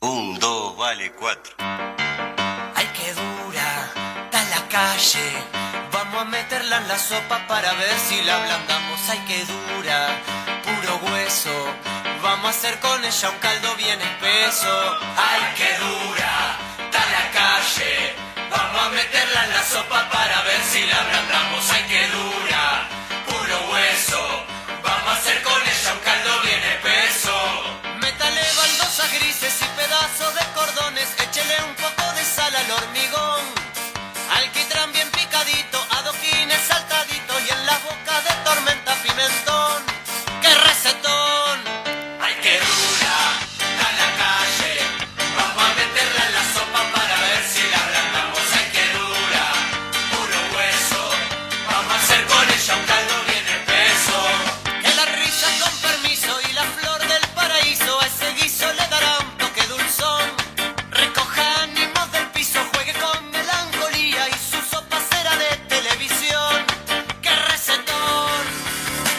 Un, dos, vale, cuatro. Ay, qué dura está la calle. Vamos a meterla en la sopa para ver si la ablandamos. Ay, qué dura, puro hueso. Vamos a hacer con ella un caldo bien espeso. Ay, qué dura está la calle. Vamos a meterla en la sopa para ver si la ablandamos. Ay, qué dura, puro hueso. Vamos a hacer con ella un caldo bien espeso. Métale baldosas grises y pedazos de cordones. Échele un poco de sal al hormigón. Alquitrán bien picadito, adoquines saltaditos y en las bocas de tormenta pimentón. ¡Qué recetón! ¡Ay, qué dura está la calle! Vamos a meterla en la sopa para ver si la ablandamos. ¡Ay, qué dura! Puro hueso. Vamos a hacer con ella un caldo bien espeso. Que la risa con permiso y la flor del paraíso a ese guiso le dará un toque dulzón. Recoja ánimos del piso, juegue con melancolía y su sopa será de televisión. ¡Qué recetón!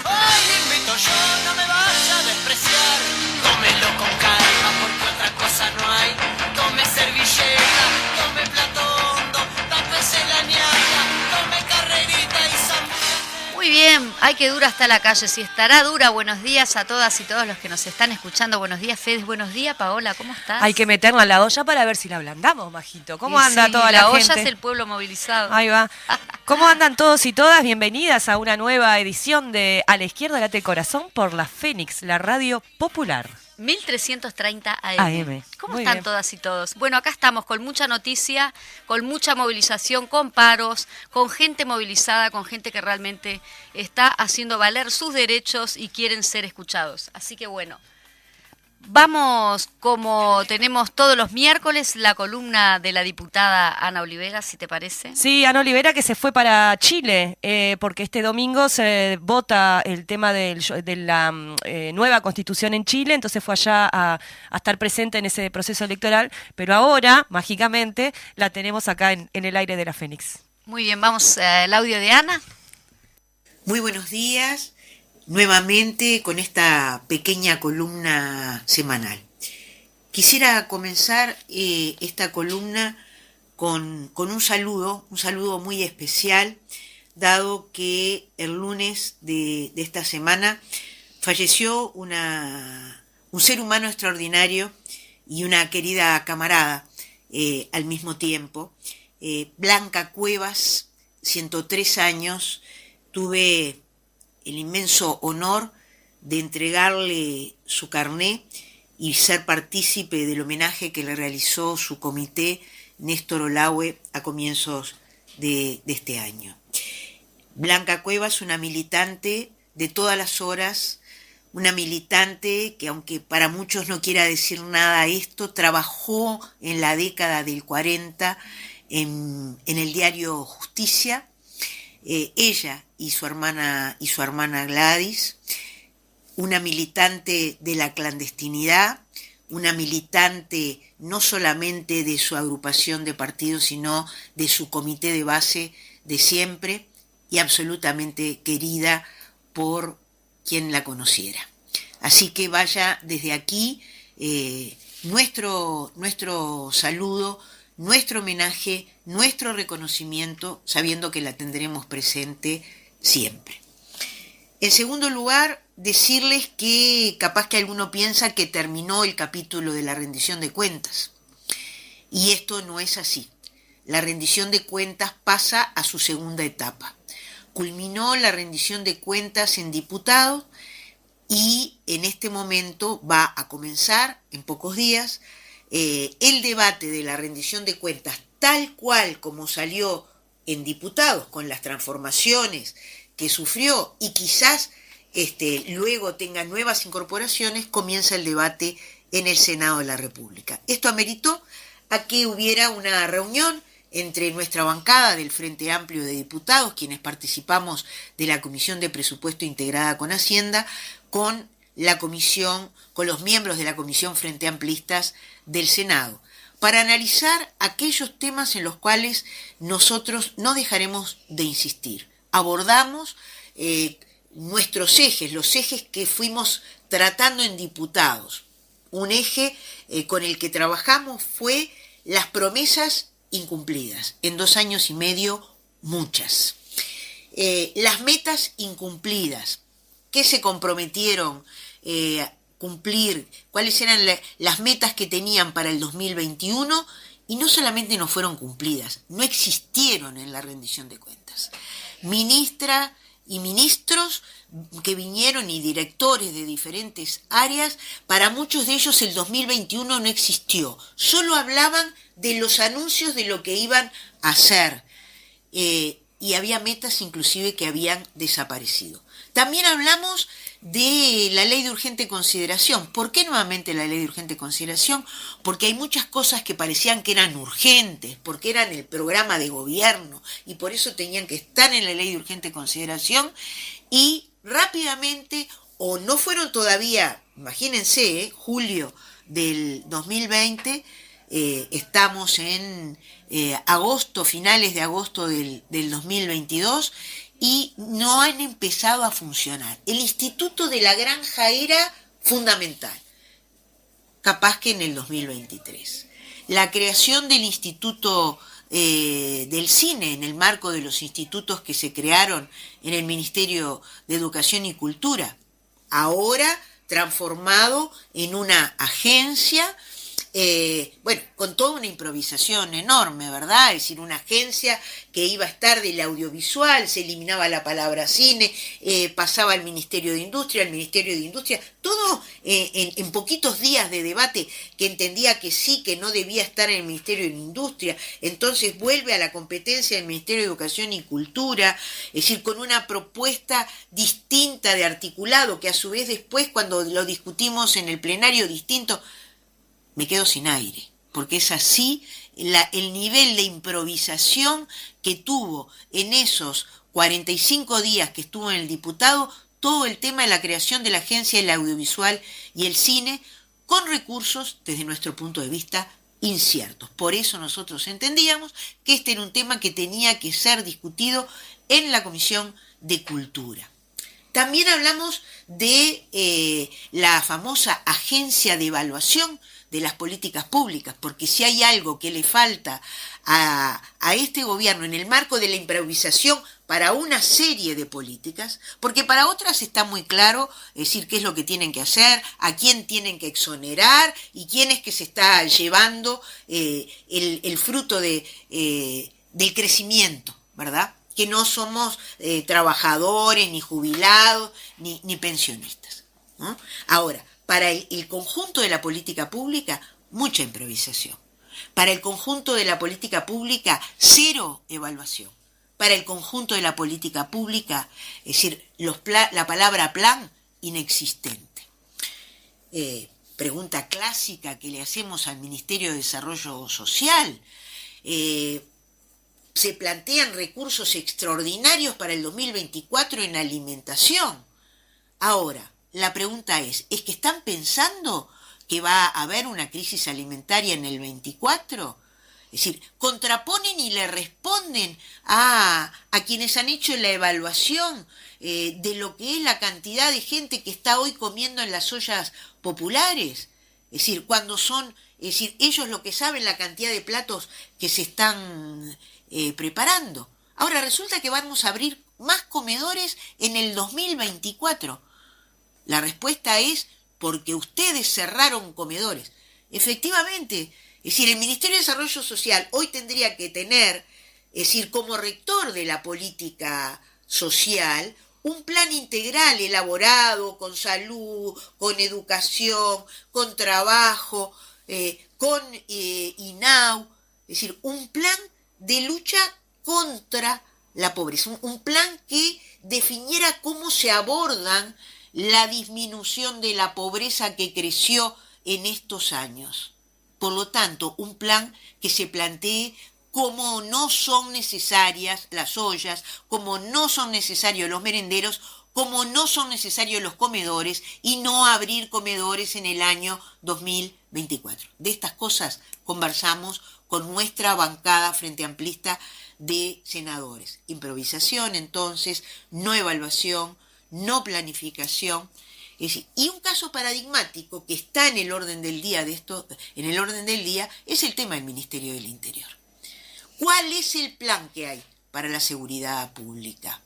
¡Ay, invito yo, no me vaya a despreciar! Tómelo con calma porque otra cosa no hay. Tome servilleta, tome plato hondo, tápese la ñata, tome carrerita y zambullete. Muy bien, ay, qué dura está la calle, si estará dura. Buenos días a todas y todos los que nos están escuchando. Buenos días, Fede, buenos días, Paola, ¿cómo estás? Hay que meterla en la olla para ver si la ablandamos, Majito. ¿Cómo anda Sí, toda la olla gente? es el pueblo movilizado. Ahí va. ¿Cómo andan todos y todas? Bienvenidas a una nueva edición de A la izquierda late el corazón por la Fénix, la radio popular. 1330 AM. AM. ¿Cómo Muy están bien. todas y todos? Bueno, acá estamos con mucha noticia, con mucha movilización, con paros, con gente movilizada, con gente que realmente está haciendo valer sus derechos y quieren ser escuchados. Así que bueno, vamos, como tenemos todos los miércoles, la columna de la diputada Ana Olivera, si te parece. Sí, Ana Olivera que se fue para Chile, porque este domingo se vota el tema de la nueva constitución en Chile, entonces fue allá a estar presente en ese proceso electoral, pero ahora, mágicamente, la tenemos acá en el aire de la Fénix. Muy bien, vamos al audio de Ana. Muy buenos días, nuevamente con esta pequeña columna semanal. Quisiera comenzar esta columna con un saludo muy especial, dado que el lunes de esta semana falleció un ser humano extraordinario y una querida camarada al mismo tiempo. Blanca Cuevas, 103 años, tuve el inmenso honor de entregarle su carné y ser partícipe del homenaje que le realizó su comité Néstor Olaue a comienzos de este año. Blanca Cuevas, una militante de todas las horas, una militante que, aunque para muchos no quiera decir nada esto, trabajó en la década del 40 en el diario Justicia. Ella y su hermana Gladys, una militante de la clandestinidad, una militante no solamente de su agrupación de partidos, sino de su comité de base de siempre y absolutamente querida por quien la conociera. Así que vaya desde aquí nuestro saludo, nuestro homenaje, nuestro reconocimiento, sabiendo que la tendremos presente siempre. En segundo lugar, decirles que capaz que alguno piensa que terminó el capítulo de la rendición de cuentas. Y esto no es así. La rendición de cuentas pasa a su segunda etapa. Culminó la rendición de cuentas en diputados y en este momento va a comenzar, en pocos días, el debate de la rendición de cuentas tal cual como salió en diputados, con las transformaciones que sufrió y quizás luego tenga nuevas incorporaciones, comienza el debate en el Senado de la República. Esto ameritó a que hubiera una reunión entre nuestra bancada del Frente Amplio de Diputados, quienes participamos de la Comisión de Presupuesto integrada con Hacienda, con los miembros de la Comisión Frente Amplistas del Senado, para analizar aquellos temas en los cuales nosotros no dejaremos de insistir. Abordamos nuestros ejes, los ejes que fuimos tratando en diputados, un eje con el que trabajamos fue las promesas incumplidas. En 2 años y medio, muchas. Las metas incumplidas. ¿Qué se comprometieron a cumplir? ¿Cuáles eran las metas que tenían para el 2021? Y no solamente no fueron cumplidas, no existieron en la rendición de cuentas. Ministra y ministros que vinieron y directores de diferentes áreas, para muchos de ellos el 2021 no existió. Solo hablaban de los anuncios de lo que iban a hacer. Y había metas inclusive que habían desaparecido. También hablamos de la ley de urgente consideración. ¿Por qué nuevamente la ley de urgente consideración? Porque hay muchas cosas que parecían que eran urgentes, porque eran el programa de gobierno y por eso tenían que estar en la ley de urgente consideración y rápidamente, o no fueron todavía, imagínense, julio del 2020, estamos en agosto, finales de agosto del 2022, y no han empezado a funcionar. El Instituto de la Granja era fundamental, capaz que en el 2023. La creación del Instituto del Cine, en el marco de los institutos que se crearon en el Ministerio de Educación y Cultura, ahora transformado en una agencia, con toda una improvisación enorme, ¿verdad? Es decir, una agencia que iba a estar del audiovisual, se eliminaba la palabra cine, pasaba al Ministerio de Industria, todo en poquitos días de debate que entendía que sí, que no debía estar en el Ministerio de Industria, entonces vuelve a la competencia del Ministerio de Educación y Cultura, es decir, con una propuesta distinta de articulado, que a su vez después, cuando lo discutimos en el plenario distinto, me quedo sin aire, porque es así el nivel de improvisación que tuvo en esos 45 días que estuvo en el diputado, todo el tema de la creación de la Agencia del Audiovisual y el Cine, con recursos, desde nuestro punto de vista, inciertos. Por eso nosotros entendíamos que este era un tema que tenía que ser discutido en la Comisión de Cultura. También hablamos de la famosa agencia de evaluación de las políticas públicas, porque si hay algo que le falta a este gobierno en el marco de la improvisación para una serie de políticas, porque para otras está muy claro, es decir, qué es lo que tienen que hacer, a quién tienen que exonerar y quién es que se está llevando el fruto del crecimiento, ¿verdad? Que no somos trabajadores, ni jubilados, ni pensionistas, ¿no? Ahora, para el conjunto de la política pública, mucha improvisación. Para el conjunto de la política pública, cero evaluación. Para el conjunto de la política pública, es decir, la palabra plan, inexistente. Pregunta clásica que le hacemos al Ministerio de Desarrollo Social. Se plantean recursos extraordinarios para el 2024 en alimentación. Ahora, la pregunta es que están pensando que va a haber una crisis alimentaria en el 24? Es decir, contraponen y le responden a quienes han hecho la evaluación de lo que es la cantidad de gente que está hoy comiendo en las ollas populares. Es decir, ellos lo que saben la cantidad de platos que se están preparando. Ahora resulta que vamos a abrir más comedores en el 2024. La respuesta es porque ustedes cerraron comedores. Efectivamente, es decir, el Ministerio de Desarrollo Social hoy tendría que tener, es decir, como rector de la política social, un plan integral elaborado con salud, con educación, con trabajo, con INAU, es decir, un plan de lucha contra la pobreza, un plan que definiera cómo se abordan la disminución de la pobreza que creció en estos años. Por lo tanto, un plan que se plantee cómo no son necesarias las ollas, cómo no son necesarios los merenderos, cómo no son necesarios los comedores y no abrir comedores en el año 2024. De estas cosas conversamos con nuestra bancada Frente Amplista de senadores. Improvisación, entonces, no evaluación, no planificación, Es decir, y un caso paradigmático que está en el orden del día es el tema del Ministerio del Interior. ¿Cuál es el plan que hay para la seguridad pública?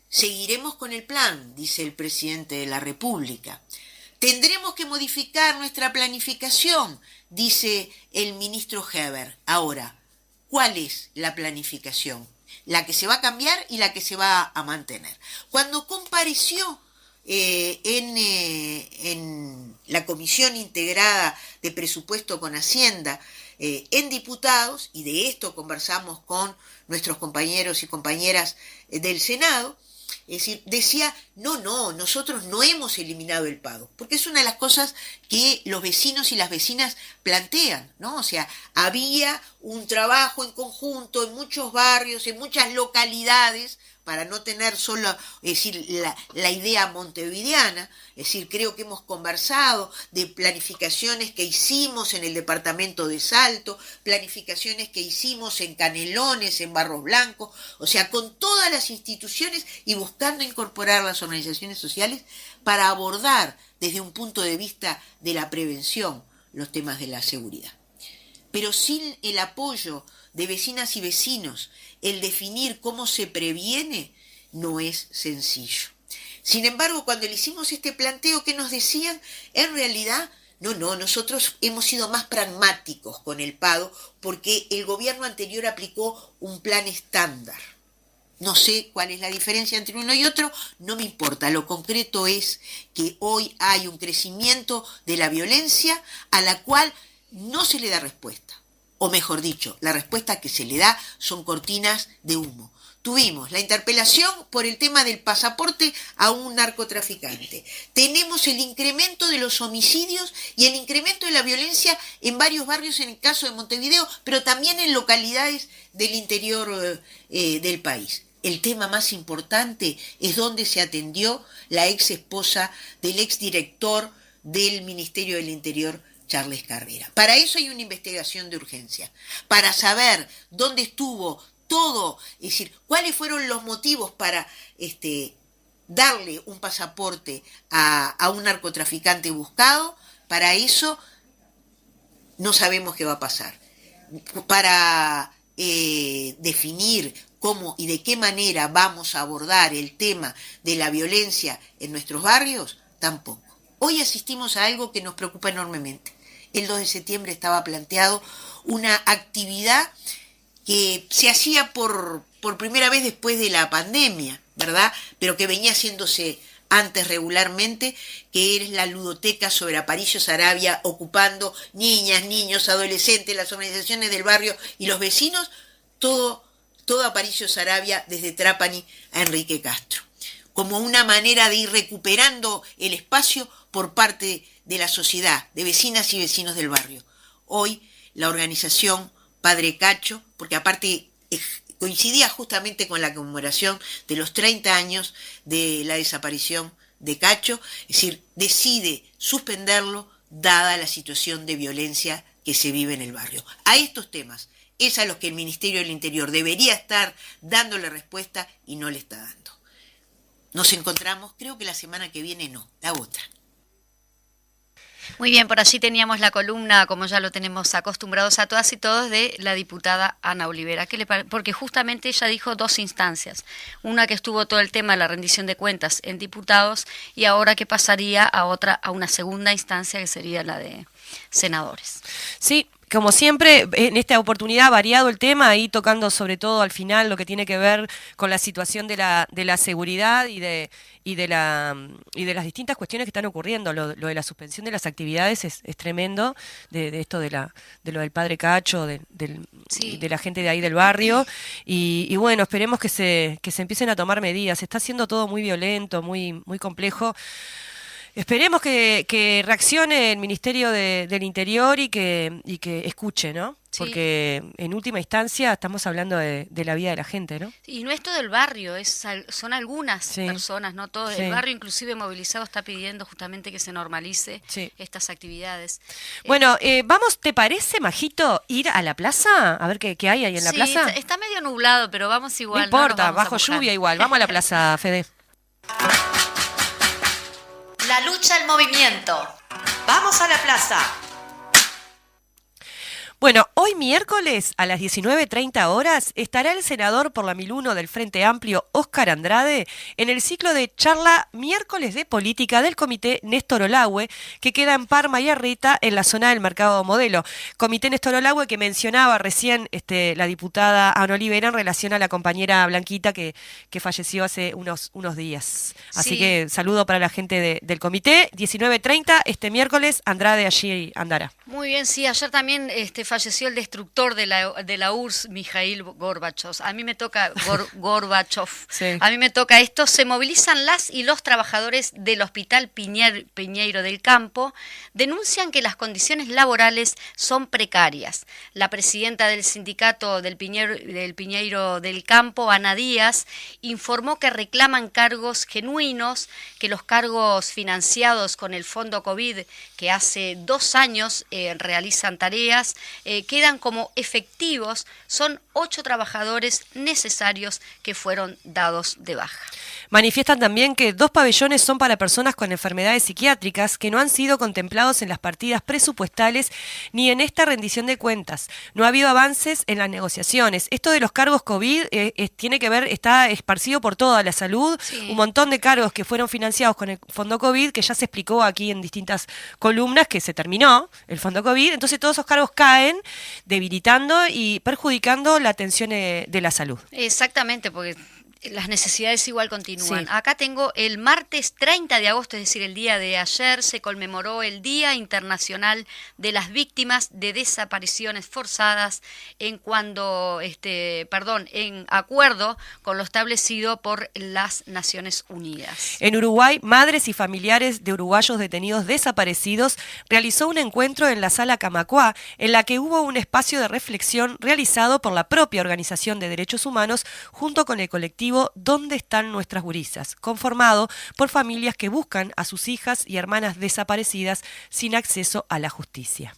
Seguiremos con el plan, dice el presidente de la República. Tendremos que modificar nuestra planificación, dice el ministro Heber. Ahora, ¿cuál es la planificación? La que se va a cambiar y la que se va a mantener. Cuando compareció en la Comisión Integrada de Presupuesto con Hacienda en Diputados, y de esto conversamos con nuestros compañeros y compañeras del Senado, es decir, decía, no, nosotros no hemos eliminado el pago, porque es una de las cosas que los vecinos y las vecinas plantean, ¿no? O sea, había un trabajo en conjunto en muchos barrios, en muchas localidades, para no tener solo, es decir, la idea montevideana. Es decir, creo que hemos conversado de planificaciones que hicimos en el departamento de Salto, planificaciones que hicimos en Canelones, en Barros Blancos, o sea, con todas las instituciones y buscando incorporar las organizaciones sociales para abordar desde un punto de vista de la prevención los temas de la seguridad. Pero sin el apoyo de vecinas y vecinos, el definir cómo se previene no es sencillo. Sin embargo, cuando le hicimos este planteo, ¿qué nos decían? En realidad, no, nosotros hemos sido más pragmáticos con el pago porque el gobierno anterior aplicó un plan estándar. No sé cuál es la diferencia entre uno y otro, no me importa. Lo concreto es que hoy hay un crecimiento de la violencia a la cual no se le da respuesta. O mejor dicho, la respuesta que se le da son cortinas de humo. Tuvimos la interpelación por el tema del pasaporte a un narcotraficante. Tenemos el incremento de los homicidios y el incremento de la violencia en varios barrios en el caso de Montevideo, pero también en localidades del interior del país. El tema más importante es donde se atendió la ex esposa del ex director del Ministerio del Interior, Charles Carrera. Para eso hay una investigación de urgencia, para saber dónde estuvo todo, es decir, cuáles fueron los motivos para darle un pasaporte a un narcotraficante buscado. Para eso no sabemos qué va a pasar. Para definir cómo y de qué manera vamos a abordar el tema de la violencia en nuestros barrios, tampoco. Hoy asistimos a algo que nos preocupa enormemente. El 2 de septiembre estaba planteado una actividad que se hacía por primera vez después de la pandemia, ¿verdad? Pero que venía haciéndose antes regularmente, que es la ludoteca sobre Aparicio Saravia, ocupando niñas, niños, adolescentes, las organizaciones del barrio y los vecinos, todo Aparicio Saravia desde Trapani a Enrique Castro, como una manera de ir recuperando el espacio por parte de la sociedad, de vecinas y vecinos del barrio. Hoy la organización Padre Cacho, porque aparte coincidía justamente con la conmemoración de los 30 años de la desaparición de Cacho, es decir, decide suspenderlo dada la situación de violencia que se vive en el barrio. A estos temas es a los que el Ministerio del Interior debería estar dándole respuesta y no le está dando. Nos encontramos, creo que la semana que viene no, la otra. Muy bien, por allí teníamos la columna, como ya lo tenemos acostumbrados a todas y todos, de la diputada Ana Olivera, porque justamente ella dijo dos instancias, una que estuvo todo el tema de la rendición de cuentas en diputados y ahora que pasaría a una segunda instancia que sería la de senadores. Sí. Como siempre, en esta oportunidad ha variado el tema, ahí tocando sobre todo al final lo que tiene que ver con la situación de la seguridad y de las distintas cuestiones que están ocurriendo. Lo de la suspensión de las actividades es tremendo, de esto de lo del Padre Cacho, Sí. de la gente de ahí del barrio. Y bueno, esperemos que se empiecen a tomar medidas. Está siendo todo muy violento, muy, muy complejo. Esperemos que reaccione el Ministerio del Interior y que escuche, ¿no? Sí. Porque en última instancia estamos hablando de la vida de la gente, ¿no? Y no es todo el barrio, son algunas Sí. personas, no todo. Sí. El barrio inclusive movilizado está pidiendo justamente que se normalice Sí. estas actividades. Bueno, vamos, ¿te parece, Majito, ir a la plaza? A ver qué hay ahí en la Sí, plaza. está medio nublado, pero vamos igual. No importa, nos vamos a bajo mojar. lluvia igual. Vamos a la plaza, Fede. La lucha en movimiento. Vamos a la plaza. Bueno, hoy miércoles a las 19:30 horas estará el senador por la 1001 del Frente Amplio, Óscar Andrade, en el ciclo de charla Miércoles de Política del Comité Néstor Olahue, que queda en Parma y Arrieta, en la zona del Mercado Modelo. Comité Néstor Olahue que mencionaba recién la diputada Ana Olivera en relación a la compañera Blanquita que falleció hace unos días. Así Sí. que saludo para la gente del comité. 19:30, este miércoles, Andrade allí andará. Muy bien, sí, ayer también falleció el destructor de la URSS, Mikhail Gorbachev. A mí me toca Gorbachev. Sí. A mí me toca esto. Se movilizan las y los trabajadores del Hospital Piñeiro del Campo, denuncian que las condiciones laborales son precarias. La presidenta del sindicato del Piñeiro del Campo, Ana Díaz, informó que reclaman cargos genuinos, que los cargos financiados con el Fondo COVID, que hace 2 años realizan tareas, quedan como efectivos. Son 8 trabajadores necesarios que fueron dados de baja. Manifiestan también que 2 pabellones son para personas con enfermedades psiquiátricas que no han sido contemplados en las partidas presupuestales ni en esta rendición de cuentas. No ha habido avances en las negociaciones. Esto de los cargos COVID tiene que ver, está esparcido por toda la salud. Sí. Un montón de cargos que fueron financiados con el Fondo COVID, que ya se explicó aquí en distintas columnas que se terminó el Fondo COVID. Entonces todos esos cargos caen, debilitando y perjudicando la atención de la salud. Exactamente, porque las necesidades igual continúan. Sí. Acá tengo el martes 30 de agosto, es decir, el día de ayer, se conmemoró el Día Internacional de las Víctimas de Desapariciones Forzadas en acuerdo con lo establecido por las Naciones Unidas. En Uruguay, madres y familiares de uruguayos detenidos desaparecidos realizó un encuentro en la Sala Camacuá, en la que hubo un espacio de reflexión realizado por la propia Organización de Derechos Humanos junto con el colectivo ¿Dónde están nuestras gurisas?, conformado por familias que buscan a sus hijas y hermanas desaparecidas sin acceso a la justicia.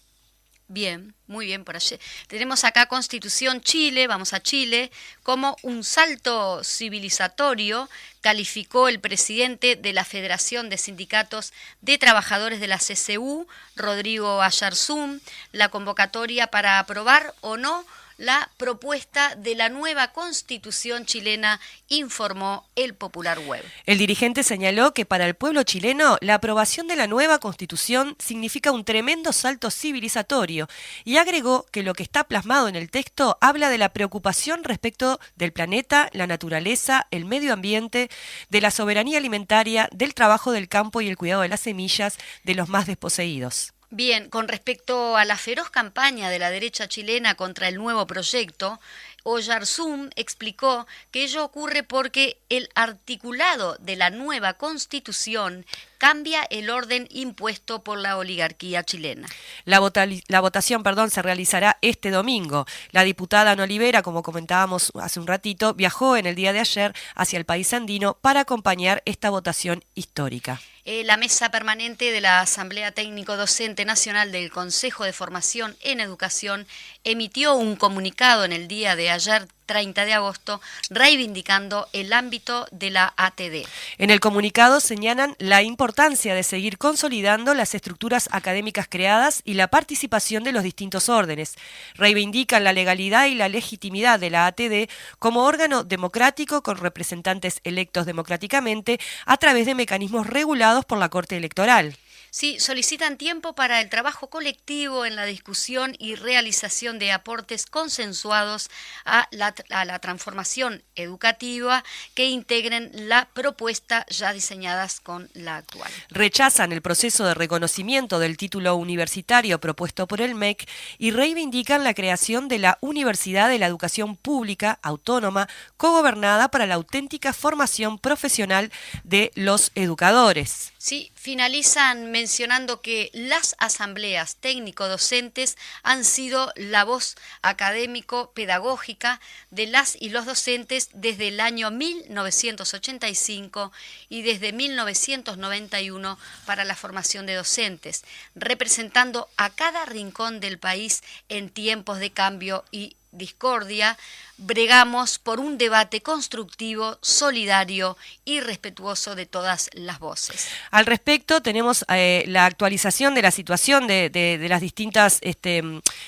Bien, muy bien por allí. Tenemos acá Constitución Chile, vamos a Chile, como un salto civilizatorio, calificó el presidente de la Federación de Sindicatos de Trabajadores de la CCU, Rodrigo Ayarzún, la convocatoria para aprobar o no la propuesta de la nueva Constitución chilena, informó el Popular Web. El dirigente señaló que para el pueblo chileno la aprobación de la nueva Constitución significa un tremendo salto civilizatorio y agregó que lo que está plasmado en el texto habla de la preocupación respecto del planeta, la naturaleza, el medio ambiente, de la soberanía alimentaria, del trabajo del campo y el cuidado de las semillas de los más desposeídos. Bien, con respecto a la feroz campaña de la derecha chilena contra el nuevo proyecto, Oyarzún explicó que ello ocurre porque el articulado de la nueva Constitución cambia el orden impuesto por la oligarquía chilena. La votación se realizará este domingo. La diputada Ana Olivera, como comentábamos hace un ratito, viajó en el día de ayer hacia el país andino para acompañar esta votación histórica. La mesa permanente de la Asamblea Técnico Docente Nacional del Consejo de Formación en Educación emitió un comunicado en el día de ayer, 30 de agosto, reivindicando el ámbito de la ATD. En el comunicado señalan la importancia de seguir consolidando las estructuras académicas creadas y la participación de los distintos órdenes. Reivindican la legalidad y la legitimidad de la ATD como órgano democrático con representantes electos democráticamente a través de mecanismos regulados por la Corte Electoral. Sí, solicitan tiempo para el trabajo colectivo en la discusión y realización de aportes consensuados a la transformación educativa que integren la propuesta ya diseñadas con la actual. Rechazan el proceso de reconocimiento del título universitario propuesto por el MEC y reivindican la creación de la Universidad de la Educación Pública Autónoma cogobernada para la auténtica formación profesional de los educadores. Sí, finalizan mencionando que las asambleas técnico-docentes han sido la voz académico-pedagógica de las y los docentes desde el año 1985 y desde 1991 para la formación de docentes, representando a cada rincón del país en tiempos de cambio y discordia, bregamos por un debate constructivo, solidario y respetuoso de todas las voces. Al respecto, tenemos la actualización de la situación de las distintas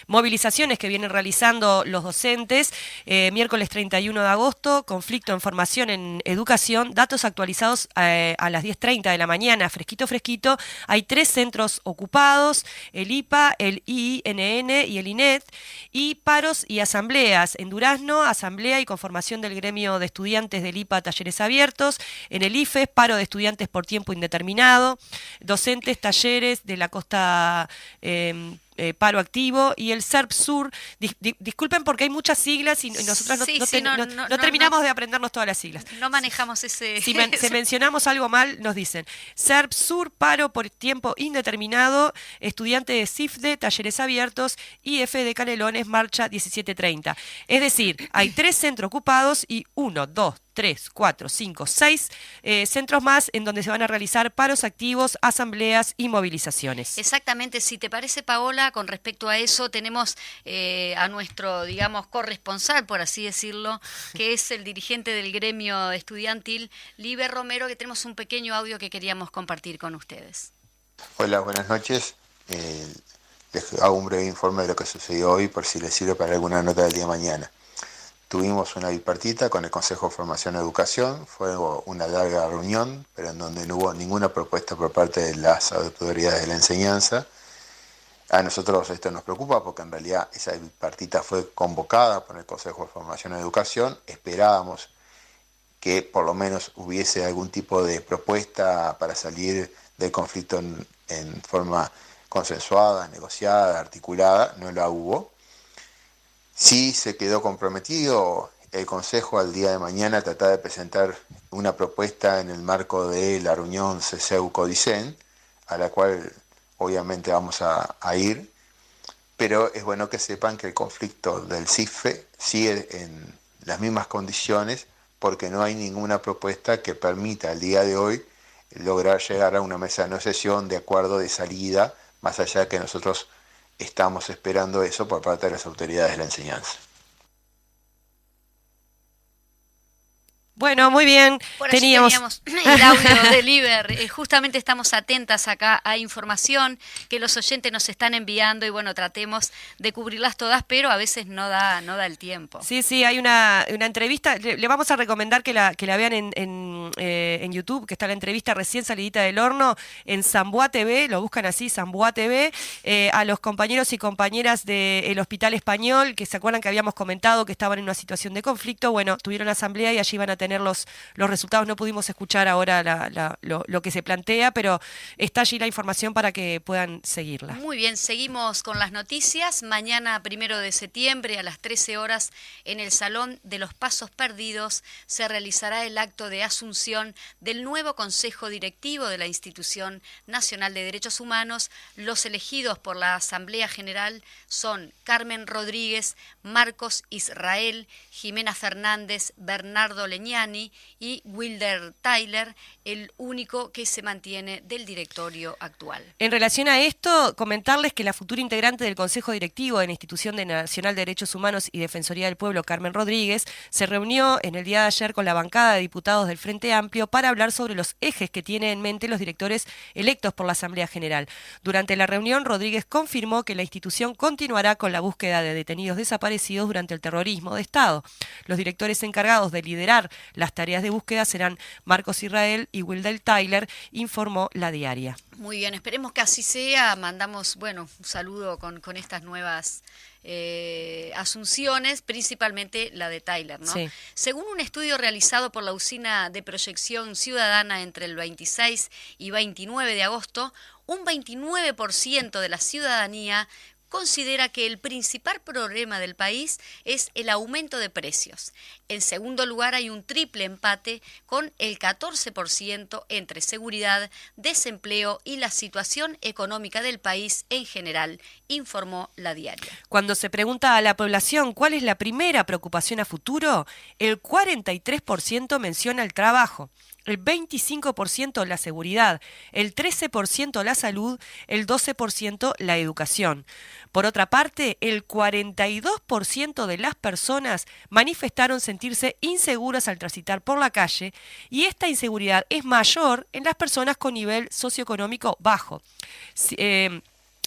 movilizaciones que vienen realizando los docentes. Miércoles 31 de agosto, conflicto en formación en educación, datos actualizados a las 10:30 de la mañana, fresquito, fresquito. Hay 3 centros ocupados, el IPA, el INN y el INET, y paros y asambleas. En Durazno, asamblea y conformación del gremio de estudiantes del IPA Talleres Abiertos. En el IFES, paro de estudiantes por tiempo indeterminado. Docentes, talleres de la costa... paro activo, y el SERP Sur, disculpen porque hay muchas siglas y nosotros no terminamos de aprendernos todas las siglas. No manejamos ese... Si mencionamos algo mal, nos dicen. SERP Sur, paro por tiempo indeterminado, estudiante de CIFDE, Talleres Abiertos, IF de Canelones, marcha 17:30. Es decir, hay 3 centros ocupados y 1, 2, 3, 4, 5, 6 centros más en donde se van a realizar paros activos, asambleas y movilizaciones. Exactamente, si te parece, Paola, con respecto a eso tenemos a nuestro, digamos, corresponsal, por así decirlo, que es el dirigente del gremio estudiantil, Liber Romero, que tenemos un pequeño audio que queríamos compartir con ustedes. Hola, buenas noches. Les hago un breve informe de lo que sucedió hoy por si les sirve para alguna nota del día de mañana. Tuvimos una bipartita con el Consejo de Formación y Educación, fue una larga reunión, pero en donde no hubo ninguna propuesta por parte de las autoridades de la enseñanza. A nosotros esto nos preocupa porque en realidad esa bipartita fue convocada por el Consejo de Formación y Educación. Esperábamos que por lo menos hubiese algún tipo de propuesta para salir del conflicto en forma consensuada, negociada, articulada. No la hubo. Sí se quedó comprometido el Consejo al día de mañana a tratar de presentar una propuesta en el marco de la reunión CESEU-CODICEN, a la cual obviamente vamos a ir, pero es bueno que sepan que el conflicto del CIFE sigue en las mismas condiciones porque no hay ninguna propuesta que permita al día de hoy lograr llegar a una mesa de negociación de acuerdo de salida, más allá de que nosotros estamos esperando eso por parte de las autoridades de la enseñanza. Bueno, muy bien. Por allí teníamos el audio de Liber. Justamente estamos atentas acá a información que los oyentes nos están enviando y bueno, tratemos de cubrirlas todas, pero a veces no da el tiempo. Sí, hay una entrevista. Le vamos a recomendar que la vean en YouTube, que está la entrevista recién salidita del horno, en Zamboa TV, lo buscan así, Zamboa TV, a los compañeros y compañeras del Hospital Español, que se acuerdan que habíamos comentado que estaban en una situación de conflicto. Bueno, tuvieron asamblea y allí van a tener los resultados. No pudimos escuchar ahora lo que se plantea, pero está allí la información para que puedan seguirla. Muy bien, seguimos con las noticias. Mañana, 1 de septiembre, a las 13 horas, en el Salón de los Pasos Perdidos, se realizará el acto de asunción del nuevo Consejo Directivo de la Institución Nacional de Derechos Humanos. Los elegidos por la Asamblea General son Carmen Rodríguez, Marcos Israel, Jimena Fernández, Bernardo Leñani y Wilder Tyler, el único que se mantiene del directorio actual. En relación a esto, comentarles que la futura integrante del Consejo Directivo de la Institución Nacional de Derechos Humanos y Defensoría del Pueblo, Carmen Rodríguez, se reunió en el día de ayer con la bancada de diputados del Frente Amplio para hablar sobre los ejes que tienen en mente los directores electos por la Asamblea General. Durante la reunión, Rodríguez confirmó que la institución continuará con la búsqueda de detenidos desaparecidos durante el terrorismo de Estado. Los directores encargados de liderar las tareas de búsqueda serán Marcos Israel y Wilder Tyler, informó La Diaria. Muy bien, esperemos que así sea. Mandamos, un saludo con estas nuevas asunciones, principalmente la de Tyler, ¿no? Sí. Según un estudio realizado por la Usina de Proyección Ciudadana entre el 26 y 29 de agosto, un 29% de la ciudadanía considera que el principal problema del país es el aumento de precios. En segundo lugar, hay un triple empate con el 14% entre seguridad, desempleo y la situación económica del país en general, informó La Diaria. Cuando se pregunta a la población cuál es la primera preocupación a futuro, el 43% menciona el trabajo, el 25% la seguridad, el 13% la salud, el 12% la educación. Por otra parte, el 42% de las personas manifestaron sentirse inseguras al transitar por la calle y esta inseguridad es mayor en las personas con nivel socioeconómico bajo.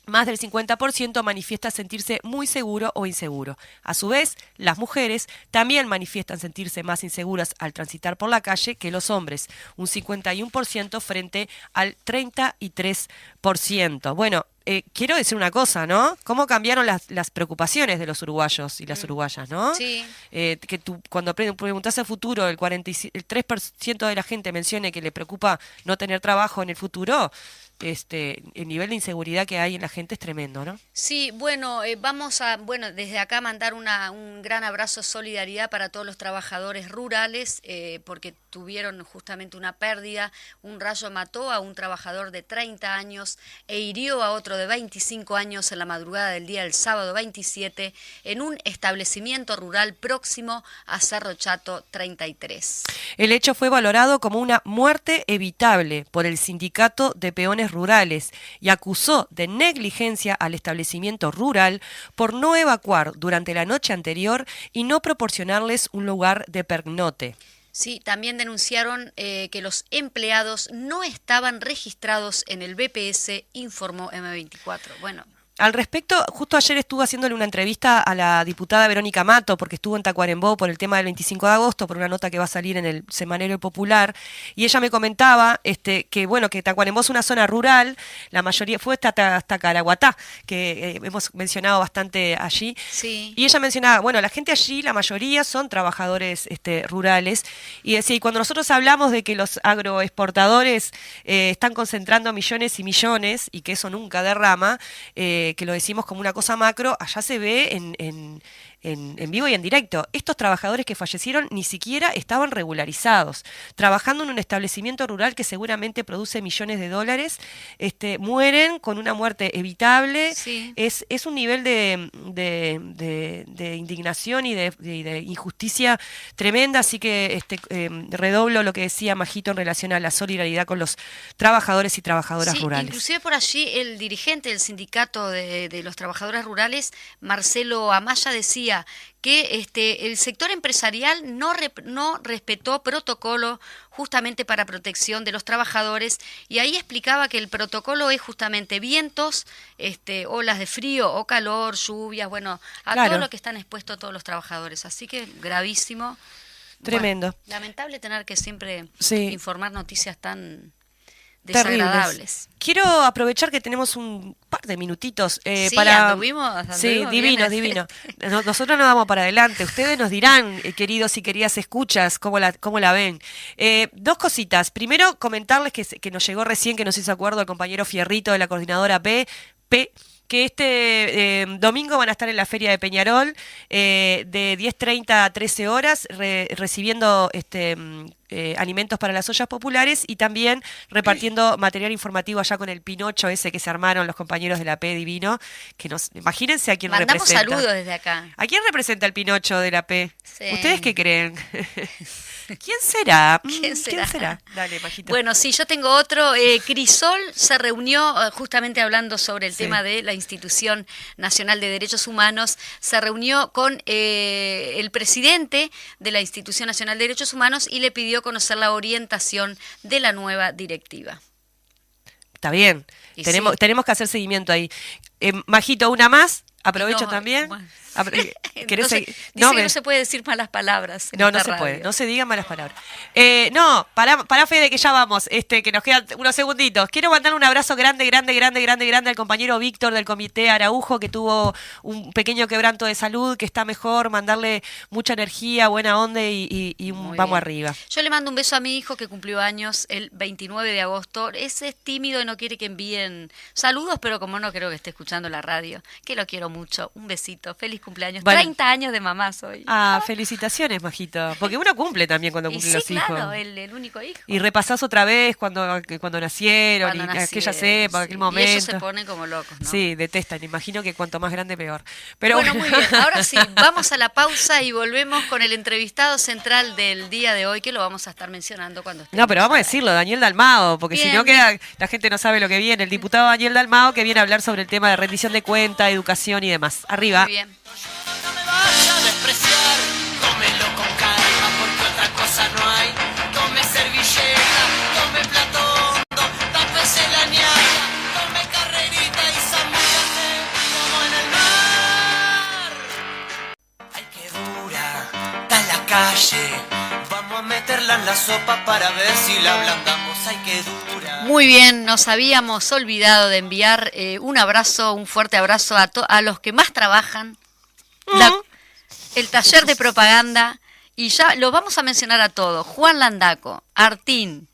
Más del 50% manifiesta sentirse muy seguro o inseguro. A su vez, las mujeres también manifiestan sentirse más inseguras al transitar por la calle que los hombres, un 51% frente al 33%. Bueno, quiero decir una cosa, ¿no? ¿Cómo cambiaron las preocupaciones de los uruguayos y las uruguayas, ¿no? Sí. Que tú, cuando preguntás al futuro, el 3% de la gente mencione que le preocupa no tener trabajo en el futuro, el nivel de inseguridad que hay en la gente es tremendo, ¿no? Sí, bueno, vamos a, desde acá mandar un gran abrazo, solidaridad para todos los trabajadores rurales, porque tuvieron justamente una pérdida. Un rayo mató a un trabajador de 30 años e hirió a otro de 25 años en la madrugada del día del sábado 27 en un establecimiento rural próximo a Cerro Chato 33. El hecho fue valorado como una muerte evitable por el Sindicato de Peones Rurales y acusó de negligencia al establecimiento rural por no evacuar durante la noche anterior y no proporcionarles un lugar de pernote. Sí, también denunciaron que los empleados no estaban registrados en el BPS, informó M24. Bueno. Al respecto, justo ayer estuve haciéndole una entrevista a la diputada Verónica Mato, porque estuvo en Tacuarembó por el tema del 25 de agosto, por una nota que va a salir en el Semanario Popular, y ella me comentaba que Tacuarembó es una zona rural, la mayoría fue hasta Caraguatá, que hemos mencionado bastante allí, Sí. Y ella mencionaba, la gente allí, la mayoría son trabajadores rurales, y decía, y cuando nosotros hablamos de que los agroexportadores están concentrando millones y millones, y que eso nunca derrama, que lo decimos como una cosa macro, allá se ve en vivo y en directo. Estos trabajadores que fallecieron ni siquiera estaban regularizados, trabajando en un establecimiento rural que seguramente produce millones de dólares, mueren con una muerte evitable. Sí. Es un nivel de indignación y de injusticia tremenda, así que redoblo lo que decía Majito en relación a la solidaridad con los trabajadores y trabajadoras rurales. Inclusive por allí el dirigente del sindicato de los trabajadores rurales, Marcelo Amaya, decía que el sector empresarial no respetó protocolo justamente para protección de los trabajadores, y ahí explicaba que el protocolo es justamente vientos, olas de frío o calor, lluvias, Claro. todo lo que están expuestos todos los trabajadores. Así que gravísimo. Tremendo. Bueno, lamentable tener que siempre Sí. informar noticias tan Terribles. desagradables. Quiero aprovechar que tenemos un par de minutitos Sí, para... anduvimos Sí, bien. divino. Nosotros nos vamos para adelante. Ustedes nos dirán, queridos y queridas escuchas, cómo la ven. Dos cositas. Primero, comentarles que nos llegó recién, que nos hizo acuerdo el compañero Fierrito de la coordinadora P, que este domingo van a estar en la Feria de Peñarol de 10:30 a 13 horas recibiendo alimentos para las ollas populares y también repartiendo material informativo allá con el Pinocho ese que se armaron los compañeros de la P Divino, que imagínense a quién Mandamos representa. saludos desde acá. ¿A quién representa el Pinocho de la P? Sí. ¿Ustedes qué creen? ¿Quién será? ¿Quién será? Dale, Majito. Bueno, sí, yo tengo otro. Crisol se reunió, justamente hablando sobre el Sí. tema de la Institución Nacional de Derechos Humanos, se reunió con el presidente de la Institución Nacional de Derechos Humanos y le pidió conocer la orientación de la nueva directiva. Está bien, Y tenemos que hacer seguimiento ahí. Majito, una más, aprovecho No, también. bueno. ¿Querés No se, seguir? dice que me- no se puede decir malas palabras. en No esta se radio. puede, no se digan malas palabras. Pará, Fede, que ya vamos, que nos quedan unos segunditos. Quiero mandar un abrazo grande al compañero Víctor del Comité Araujo, que tuvo un pequeño quebranto de salud, que está mejor, mandarle mucha energía, buena onda y un Muy vamos bien. arriba. Yo le mando un beso a mi hijo que cumplió años el 29 de agosto. Ese es tímido y no quiere que envíen saludos, pero como no creo que esté escuchando la radio, que lo quiero mucho. Un besito. Feliz cumpleaños. Bueno. 30 años de mamá soy. Felicitaciones, Majito. Porque uno cumple también cuando Y cumple sí, los hijos. claro, el único hijo. Y repasás otra vez cuando nacieron, Cuando y nacieron, aquellas épocas, sí. aquel Y momento. ellos se ponen como locos, ¿no? Sí, detestan. Imagino que cuanto más grande, peor. Pero Bueno, muy bien. Ahora sí, vamos a la pausa y volvemos con el entrevistado central del día de hoy, que lo vamos a estar mencionando cuando estemos No, pero vamos a al aire. decirlo, Daniel Dalmao, porque si Bien, no bien. queda, la gente no sabe lo que viene. El diputado Daniel Dalmao, que viene a hablar sobre el tema de rendición de cuenta, educación y demás. Arriba. Muy bien. No me vaya a despreciar, tómelo con calma porque otra cosa no hay. Tome servilleta, tome plato hondo, tápese la ñata, tome carrerita y zambúllate como en el mar. Ay, qué dura está la calle, vamos a meterla en la sopa para ver si la ablandamos. Ay, qué dura. Muy bien, nos habíamos olvidado de enviar un abrazo, un fuerte abrazo a los que más trabajan, el taller de propaganda, y ya los vamos a mencionar a todos: Juan Landaco, Artín,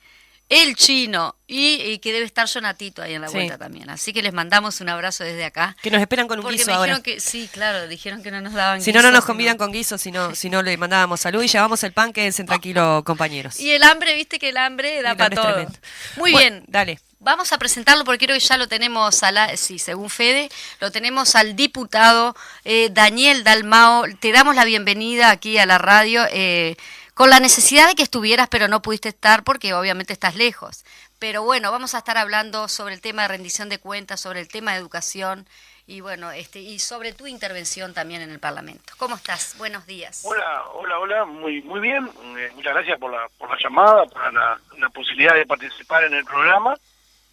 el Chino, y que debe estar Jonatito ahí en la Sí. vuelta también. Así que les mandamos un abrazo desde acá. Que nos esperan con un Porque guiso me ahora. dijeron que, sí, claro, dijeron que no nos daban Si no, no guiso, nos sino- convidan con guiso, si no le mandábamos salud y llevamos el pan, quédense tranquilos, compañeros. Y el hambre, viste que el hambre da El para hambre es todo. tremendo. Muy Bueno, bien. dale. Vamos a presentarlo porque creo que ya lo tenemos, sí, según Fede, lo tenemos al diputado Daniel Dalmao. Te damos la bienvenida aquí a la radio, con la necesidad de que estuvieras, pero no pudiste estar porque obviamente estás lejos. Pero bueno, vamos a estar hablando sobre el tema de rendición de cuentas, sobre el tema de educación y bueno, y sobre tu intervención también en el Parlamento. ¿Cómo estás? Buenos días. Hola, muy bien. Muchas gracias por la llamada, por la posibilidad de participar en el programa.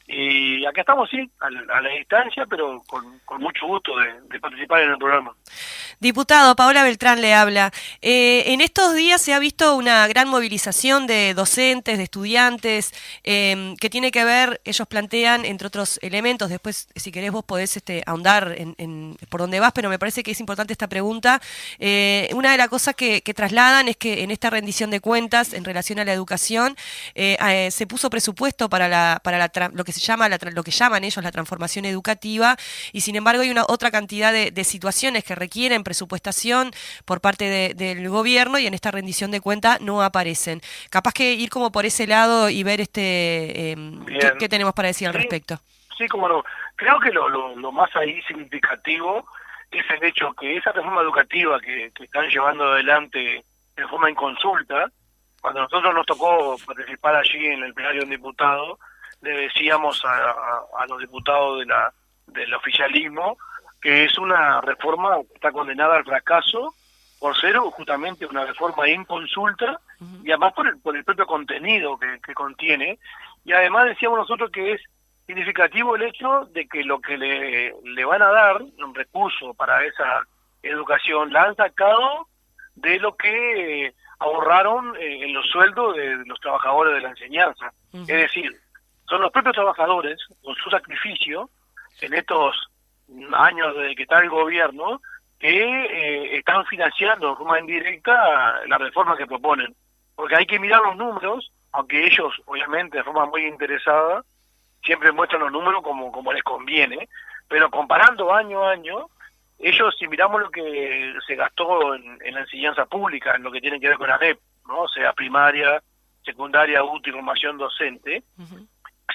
Y acá estamos, sí, a la distancia, pero con mucho gusto de participar en el programa. Diputado, Paola Beltrán le habla. En estos días se ha visto una gran movilización de docentes, de estudiantes, que tiene que ver, ellos plantean, entre otros elementos, después si querés vos podés ahondar en por dónde vas, pero me parece que es importante esta pregunta. Una de las cosas que trasladan es que en esta rendición de cuentas en relación a la educación se puso presupuesto para lo que se llama lo que llaman ellos la transformación educativa, y sin embargo hay una otra cantidad de situaciones que requieren presupuestación por parte del gobierno y en esta rendición de cuenta no aparecen. Capaz que ir como por ese lado y ver qué tenemos para decir al respecto. Sí, como no. Creo que lo más ahí significativo es el hecho que esa reforma educativa que están llevando adelante de forma inconsulta, cuando nosotros nos tocó participar allí en el plenario de un diputado, le decíamos a los diputados del oficialismo que es una reforma que está condenada al fracaso por ser justamente una reforma inconsulta y además por el propio contenido que contiene, y además decíamos nosotros que es significativo el hecho de que lo que le van a dar, un recurso para esa educación, la han sacado de lo que ahorraron en los sueldos de los trabajadores de la enseñanza. Es decir, son los propios trabajadores, con su sacrificio, en estos años desde que está el gobierno, que están financiando de forma indirecta la reforma que proponen. Porque hay que mirar los números, aunque ellos, obviamente, de forma muy interesada, siempre muestran los números como les conviene, pero comparando año a año, ellos, si miramos lo que se gastó en la enseñanza pública, en lo que tiene que ver con la ANEP, ¿no? O sea, primaria, secundaria, adulto y formación docente,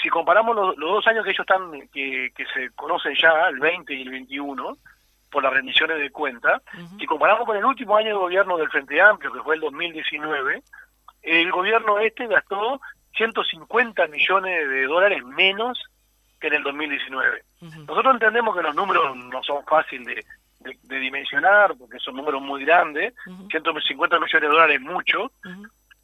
si comparamos los 2 años que ellos están, que se conocen ya, el 20 y el 21, por las rendiciones de cuenta, si comparamos con el último año de gobierno del Frente Amplio, que fue el 2019, el gobierno gastó 150 millones de dólares menos que en el 2019. Nosotros entendemos que los números no son fáciles de dimensionar, porque son números muy grandes, 150 millones de dólares es mucho,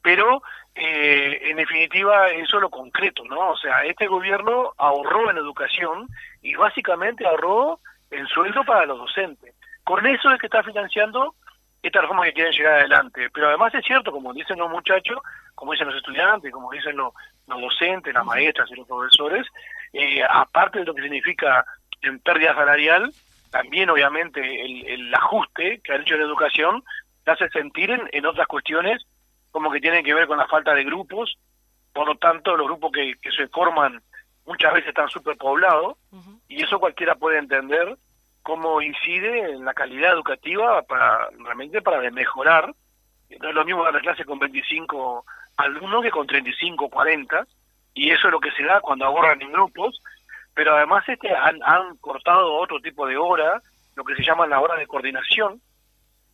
pero en definitiva eso es lo concreto, ¿no? O sea, este gobierno ahorró en educación y básicamente ahorró en sueldo para los docentes. Con eso es que está financiando esta reforma que quieren llegar adelante. Pero además es cierto, como dicen los muchachos, como dicen los estudiantes, como dicen los docentes, las maestras y los profesores, aparte de lo que significa en pérdida salarial, también obviamente el ajuste que ha hecho en educación te hace sentir en otras cuestiones como que tienen que ver con la falta de grupos. Por lo tanto, los grupos que se forman muchas veces están superpoblados, y eso cualquiera puede entender cómo incide en la calidad educativa realmente para mejorar. No es lo mismo dar la clase con 25 alumnos que con 35, 40, y eso es lo que se da cuando abordan en grupos, pero además han cortado otro tipo de hora, lo que se llama la hora de coordinación,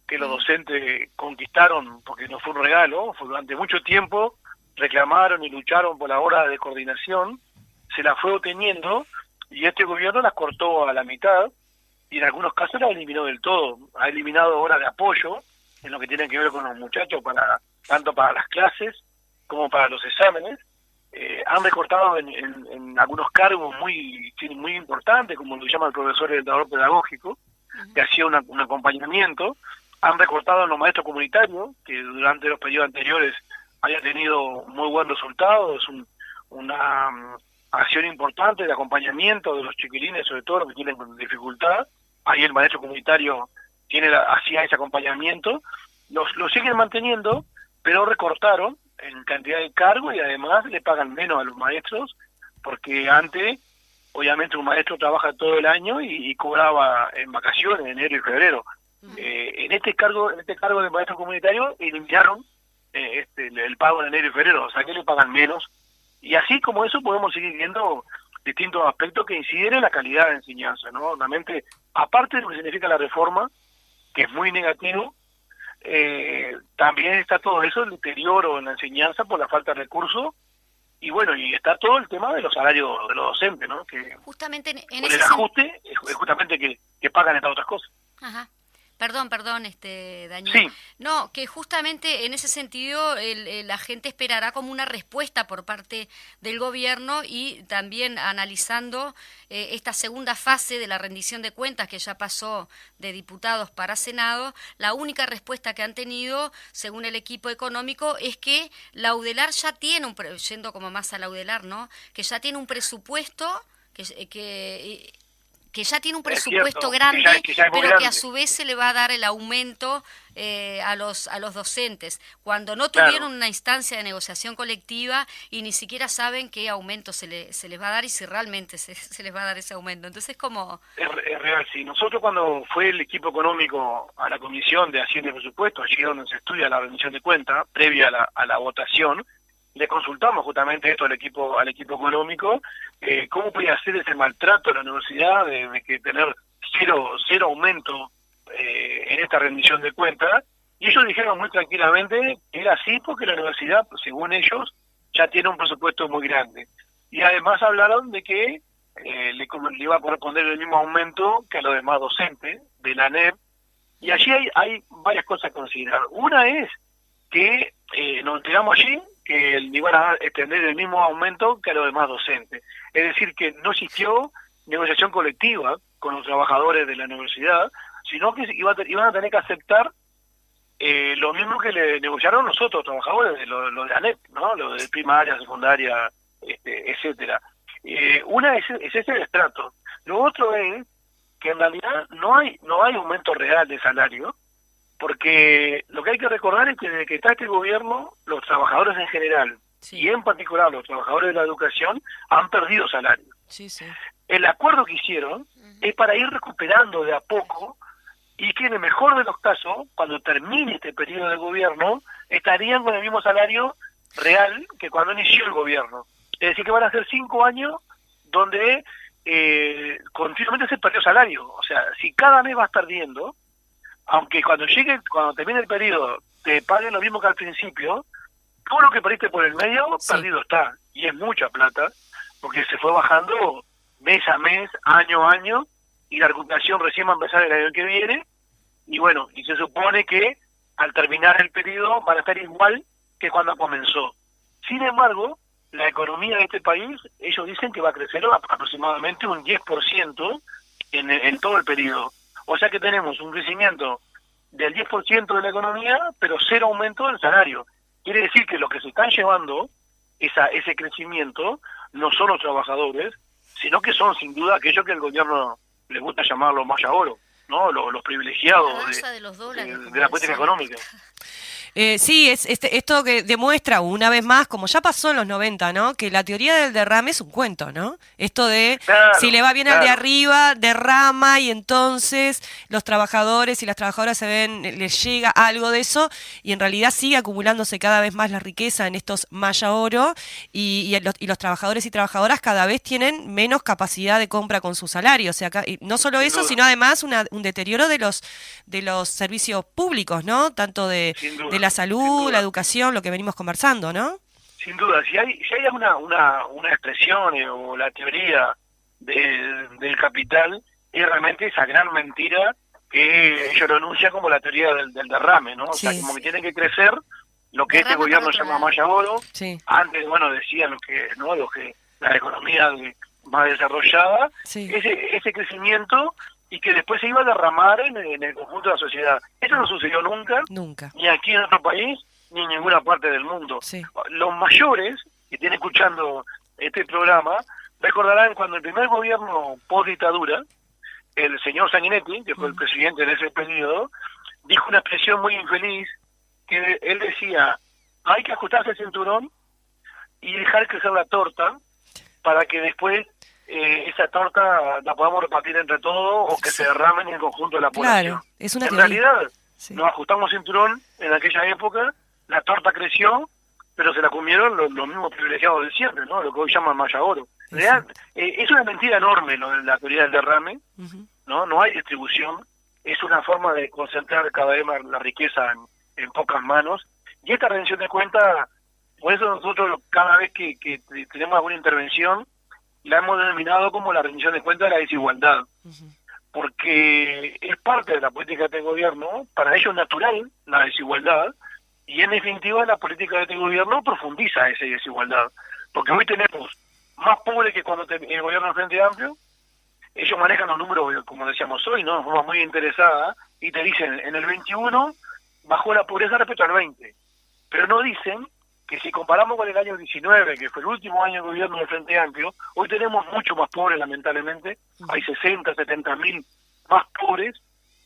que los docentes conquistaron porque no fue un regalo, fue durante mucho tiempo reclamaron y lucharon por la hora de coordinación, se la fue obteniendo y este gobierno las cortó a la mitad y en algunos casos las eliminó del todo, ha eliminado horas de apoyo en lo que tiene que ver con los muchachos, tanto para las clases como para los exámenes. Han recortado en algunos cargos muy importantes, como lo llama el profesor orientador pedagógico, que hacía un acompañamiento. Han recortado en los maestros comunitarios, que durante los periodos anteriores había tenido muy buen resultado. Es una acción importante de acompañamiento de los chiquilines, sobre todo los que tienen dificultad. Ahí el maestro comunitario hacía ese acompañamiento. Lo siguen manteniendo, pero recortaron en cantidad de cargos y además le pagan menos a los maestros, porque antes, obviamente, un maestro trabaja todo el año y cobraba en vacaciones, en enero y febrero. En este cargo de maestro comunitario eliminaron el pago en enero y febrero, o sea que le pagan menos. Y así como eso podemos seguir viendo distintos aspectos que inciden en la calidad de enseñanza, ¿no? Realmente, aparte de lo que significa la reforma, que es muy negativo, también está todo eso, el deterioro en la enseñanza por la falta de recursos, y bueno, y está todo el tema de los salarios de los docentes, ¿no? Que justamente en por ese el ajuste es justamente que pagan estas otras cosas. Ajá. Perdón, Daniel. Sí. No, que justamente en ese sentido la gente esperará como una respuesta por parte del gobierno y también analizando esta segunda fase de la rendición de cuentas que ya pasó de diputados para Senado. La única respuesta que han tenido, según el equipo económico, es que la UDELAR ya tiene yendo como más a la UDELAR, ¿no? Que ya tiene un presupuesto que ya tiene un presupuesto grande, que ya es muy pero que grande. a su vez se le va a dar el aumento a los docentes, cuando no Claro. tuvieron una instancia de negociación colectiva y ni siquiera saben qué aumento se les va a dar y si realmente se les va a dar ese aumento. Entonces, como... Es real, sí. Nosotros cuando fue el equipo económico a la Comisión de Hacienda y Presupuesto, allí donde se estudia la rendición de cuentas, previa a la votación, le consultamos justamente esto al equipo económico, cómo podía hacer ese maltrato a la universidad de que tener cero aumento en esta rendición de cuentas, y ellos dijeron muy tranquilamente que era así porque la universidad, según ellos, ya tiene un presupuesto muy grande. Y además hablaron de que le iba a corresponder el mismo aumento que a los demás docentes de la ANEP, y allí hay varias cosas a considerar. Una es que nos enteramos allí que le iban a extender el mismo aumento que a los demás docentes. Es decir, que no existió negociación colectiva con los trabajadores de la universidad, sino que iban a tener que aceptar lo mismo que le negociaron nosotros, trabajadores, de lo de ANEP, ¿no? Lo de primaria, secundaria, etcétera. Una es ese el estrato. Lo otro es que en realidad no hay aumento real de salario, porque lo que hay que recordar es que desde que está este gobierno, los trabajadores en general, Sí. y en particular los trabajadores de la educación, han perdido salario. Sí, sí. El acuerdo que hicieron es para ir recuperando de a poco, y que en el mejor de los casos, cuando termine este periodo de gobierno, estarían con el mismo salario real que cuando inició el gobierno. Es decir, que van a ser 5 años donde continuamente se perdió salario. O sea, si cada mes vas perdiendo, aunque cuando termine el periodo te paguen lo mismo que al principio, todo lo que perdiste por el medio, Sí. perdido está. Y es mucha plata, porque se fue bajando mes a mes, año a año, y la recuperación recién va a empezar el año que viene, y bueno, y se supone que al terminar el periodo van a estar igual que cuando comenzó. Sin embargo, la economía de este país, ellos dicen que va a crecer aproximadamente un 10% en todo el periodo. O sea que tenemos un crecimiento del 10% de la economía, pero cero aumento del salario. Quiere decir que los que se están llevando ese crecimiento no son los trabajadores, sino que son sin duda aquellos que el gobierno le gusta llamarlo maya oro, ¿no? Los privilegiados La danza de los dólares, de como la política decía. económica. Sí, esto que demuestra una vez más, como ya pasó en los 90, ¿no? Que la teoría del derrame es un cuento, ¿no? Esto de Claro, si le va bien al de claro. arriba, derrama y entonces los trabajadores y las trabajadoras les llega algo de eso y en realidad sigue acumulándose cada vez más la riqueza en estos Maya Oro y los trabajadores y trabajadoras cada vez tienen menos capacidad de compra con su salario. O sea, y no solo Sin eso, duda. sino además un deterioro de los servicios públicos, ¿no? Tanto Sin duda, de la sin salud, la duda. educación, lo que venimos conversando, ¿no? Sin duda, si hay una expresión o la teoría del capital, es realmente esa gran mentira que ellos lo anuncian como la teoría del derrame, ¿no? O sea, Sí. como que tienen que crecer lo que este Derrama gobierno para otro llama lado. Maya Oro. Sí, Antes, bueno, decían los que la economía más desarrollada, sí. ese crecimiento y que después se iba a derramar en el conjunto de la sociedad. Eso no sucedió nunca, Nunca. ni aquí en nuestro país, ni en ninguna parte del mundo. Sí. Los mayores que estén escuchando este programa recordarán cuando el primer gobierno post-dictadura, el señor Sanguinetti, que fue el presidente en ese periodo, dijo una expresión muy infeliz, que él decía, hay que ajustarse el cinturón y dejar crecer la torta para que después esa torta la podamos repartir entre todos o que se derrame en el conjunto de la población. Claro, es una En teoría. realidad, Sí. nos ajustamos cinturón en aquella época, la torta creció, pero se la comieron los mismos privilegiados de siempre, ¿no? Lo que hoy llaman Maya Oro. En realidad, es una mentira enorme lo de la teoría del derrame, Ujú. ¿no? No hay distribución, es una forma de concentrar cada vez más la riqueza en pocas manos. Y esta rendición de cuentas, por eso nosotros cada vez que tenemos alguna intervención, la hemos denominado como la rendición de cuentas de la desigualdad. Porque es parte de la política de este gobierno, para ellos es natural la desigualdad, y en definitiva la política de este gobierno profundiza esa desigualdad. Porque hoy tenemos más pobres que cuando el gobierno del Frente Amplio. Ellos manejan los números, como decíamos hoy, ¿no? De forma muy interesada, y te dicen, en el 21 bajó la pobreza respecto al 20. Pero no dicen que si comparamos con el año 19, que fue el último año de gobierno del Frente Amplio, hoy tenemos mucho más pobres, lamentablemente. Hay 60, 70 mil más pobres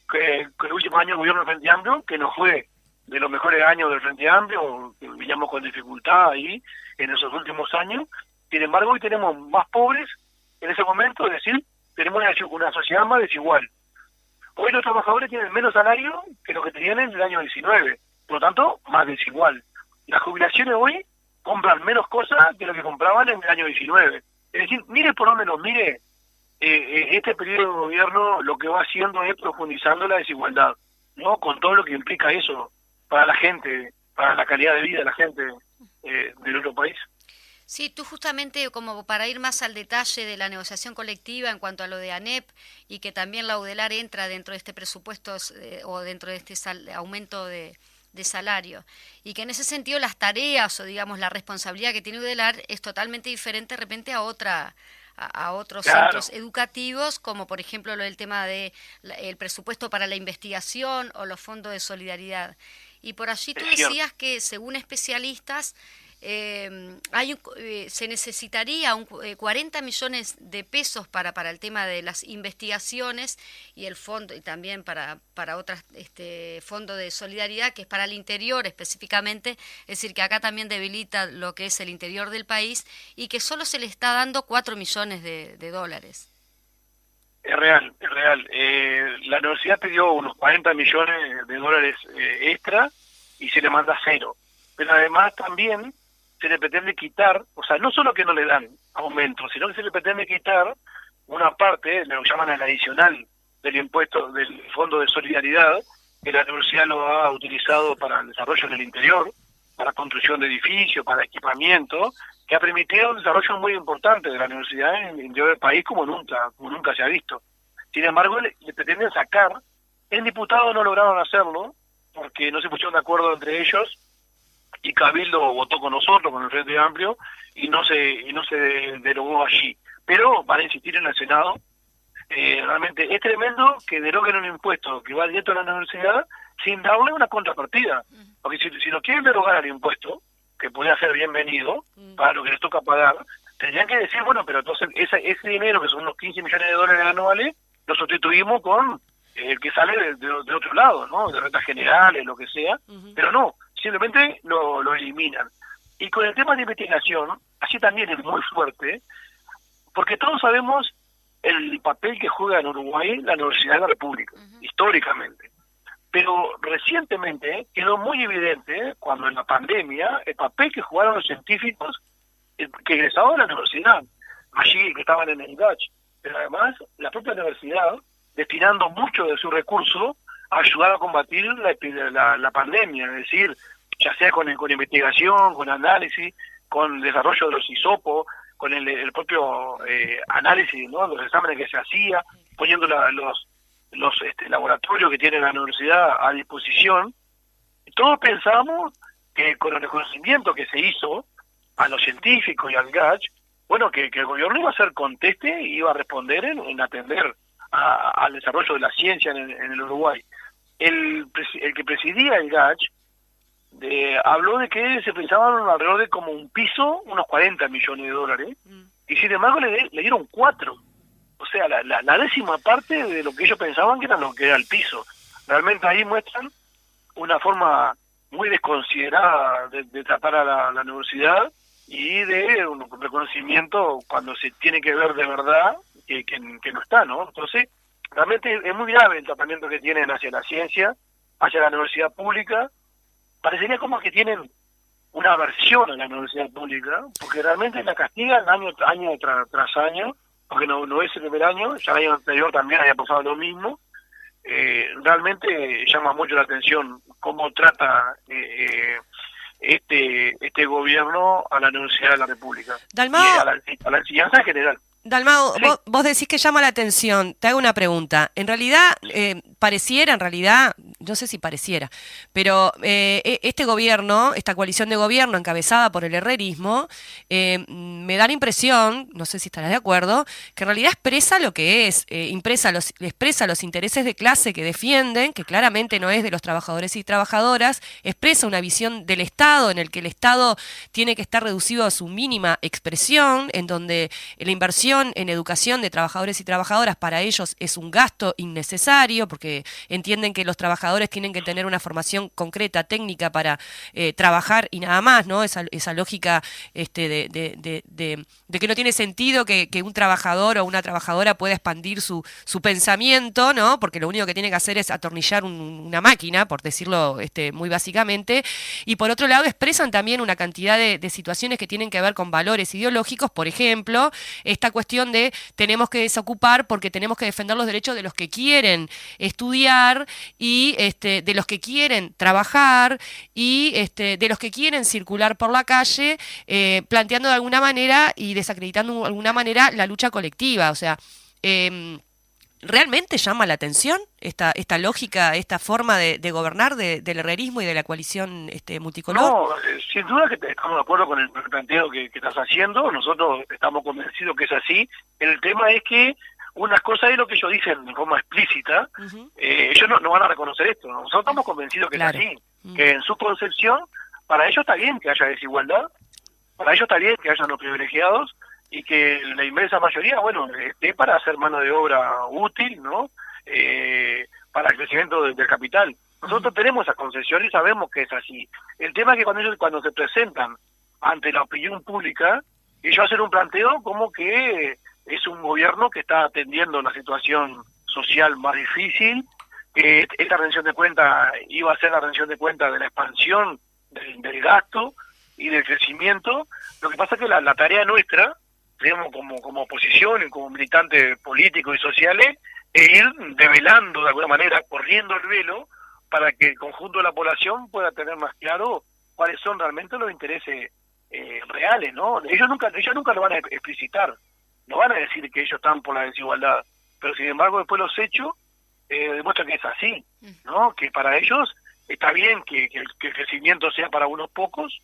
que el último año de gobierno del Frente Amplio, que no fue de los mejores años del Frente Amplio, que veníamos con dificultad ahí en esos últimos años. Sin embargo, hoy tenemos más pobres en ese momento, es decir, tenemos una sociedad más desigual. Hoy los trabajadores tienen menos salario que lo que tenían en el año 19, por lo tanto, más desigual. Las jubilaciones hoy compran menos cosas que lo que compraban en el año 19. Es decir, mire por dónde nos mire, este periodo de gobierno lo que va haciendo es profundizando la desigualdad, ¿no? Con todo lo que implica eso para la gente, para la calidad de vida de la gente del otro país. Sí, tú justamente como para ir más al detalle de la negociación colectiva en cuanto a lo de ANEP y que también la UDELAR entra dentro de este presupuesto o dentro de este aumento de salario y que en ese sentido las tareas o digamos la responsabilidad que tiene UDELAR es totalmente diferente de repente a otros Claro. centros educativos, como por ejemplo lo del tema de el presupuesto para la investigación o los fondos de solidaridad. Y por allí tú Es cierto. decías que según especialistas se necesitaría 40 millones de pesos para el tema de las investigaciones y el fondo y también para otras fondo de solidaridad que es para el interior específicamente, es decir que acá también debilita lo que es el interior del país y que solo se le está dando 4 millones de dólares. Es real, es real. La universidad pidió unos 40 millones de dólares extra y se le manda 0. Pero además también se le pretende quitar, o sea, no solo que no le dan aumento, sino que se le pretende quitar una parte, lo llaman el adicional del impuesto del Fondo de Solidaridad, que la universidad lo ha utilizado para el desarrollo en el interior, para construcción de edificios, para equipamiento, que ha permitido un desarrollo muy importante de la universidad en el interior del país como nunca se ha visto. Sin embargo, le pretenden sacar, en diputados no lograron hacerlo, porque no se pusieron de acuerdo entre ellos, y Cabildo votó con nosotros, con el Frente Amplio, y no se derogó allí. Pero van a insistir en el Senado. Realmente es tremendo que deroguen un impuesto que va directo a la universidad sin darle una contrapartida. Porque si lo quieren derogar al impuesto, que podría ser bienvenido para lo que les toca pagar, tendrían que decir, bueno, pero entonces ese dinero, que son unos 15 millones de dólares anuales, lo sustituimos con el que sale de otro lado, ¿no? De rentas generales, lo que sea. Pero no, simplemente lo eliminan. Y con el tema de investigación, así también es muy fuerte, porque todos sabemos el papel que juega en Uruguay la Universidad de la República, históricamente. Pero recientemente quedó muy evidente, cuando en la pandemia, el papel que jugaron los científicos que egresados de la universidad, allí que estaban en el GACH, pero además la propia universidad destinando mucho de su recurso a ayudar a combatir la pandemia, es decir, ya sea con investigación, con análisis, con desarrollo de los hisopos, con el propio análisis, ¿no?, los exámenes que se hacía, poniendo los laboratorios que tiene la universidad a disposición. Todos pensamos que con el reconocimiento que se hizo a los científicos y al GACH, bueno, que el gobierno iba a ser conteste y iba a responder en atender al desarrollo de la ciencia en el Uruguay. El que presidía el GACH habló de que se pensaban alrededor de como un piso, unos 40 millones de dólares, y sin embargo le dieron 4. O sea, la décima parte de lo que ellos pensaban que era lo que era el piso. Realmente ahí muestran una forma muy desconsiderada de tratar a la universidad y de un reconocimiento cuando se tiene que ver de verdad que no está, ¿no? Entonces, realmente es muy grave el tratamiento que tienen hacia la ciencia, hacia la universidad pública. Parecería como que tienen una aversión a la universidad pública, porque realmente la castigan año tras año, porque no es el primer año, ya el año anterior también había pasado lo mismo. Realmente llama mucho la atención cómo trata este gobierno a la Universidad de la República. Dalmau, y a la enseñanza en general. Dalmau, Sí. vos decís que llama la atención. Te hago una pregunta. En realidad, no sé si pareciera, pero este gobierno, esta coalición de gobierno encabezada por el herrerismo, me da la impresión, no sé si estarás de acuerdo, que en realidad expresa lo que es, expresa los intereses de clase que defienden, que claramente no es de los trabajadores y trabajadoras, expresa una visión del Estado en el que el Estado tiene que estar reducido a su mínima expresión, en donde la inversión en educación de trabajadores y trabajadoras para ellos es un gasto innecesario, porque entienden que los trabajadores tienen que tener una formación concreta, técnica para trabajar y nada más, ¿no? Esa lógica de que no tiene sentido que un trabajador o una trabajadora pueda expandir su pensamiento, ¿no? Porque lo único que tiene que hacer es atornillar una máquina, por decirlo muy básicamente. Y por otro lado expresan también una cantidad de situaciones que tienen que ver con valores ideológicos, por ejemplo, esta cuestión de tenemos que desocupar porque tenemos que defender los derechos de los que quieren estudiar y de los que quieren trabajar y de los que quieren circular por la calle, planteando de alguna manera y desacreditando de alguna manera la lucha colectiva. O sea, ¿realmente llama la atención esta lógica, esta forma de gobernar del herrerismo y de la coalición multicolor? No, sin duda que estamos de acuerdo con el planteo que estás haciendo. Nosotros estamos convencidos que es así. El tema es que una cosa es lo que ellos dicen de forma explícita. Ellos no van a reconocer esto. Nosotros estamos convencidos que Claro. es así. Que en su concepción, para ellos está bien que haya desigualdad, para ellos está bien que haya los privilegiados y que la inmensa mayoría, bueno, esté para hacer mano de obra útil, ¿no? Para el crecimiento del capital. Nosotros tenemos esa concesión y sabemos que es así. El tema es que cuando se presentan ante la opinión pública, ellos hacen un planteo como que es un gobierno que está atendiendo una situación social más difícil, que esta rendición de cuentas iba a ser la rendición de cuentas de la expansión del gasto y del crecimiento. Lo que pasa es que la tarea nuestra, digamos, como oposición y como militantes políticos y sociales, es ir develando de alguna manera, corriendo el velo, para que el conjunto de la población pueda tener más claro cuáles son realmente los intereses reales, ¿no? Ellos nunca lo van a explicitar, no van a decir que ellos están por la desigualdad, pero sin embargo después los hechos demuestran que es así, ¿no? Que para ellos está bien que el crecimiento sea para unos pocos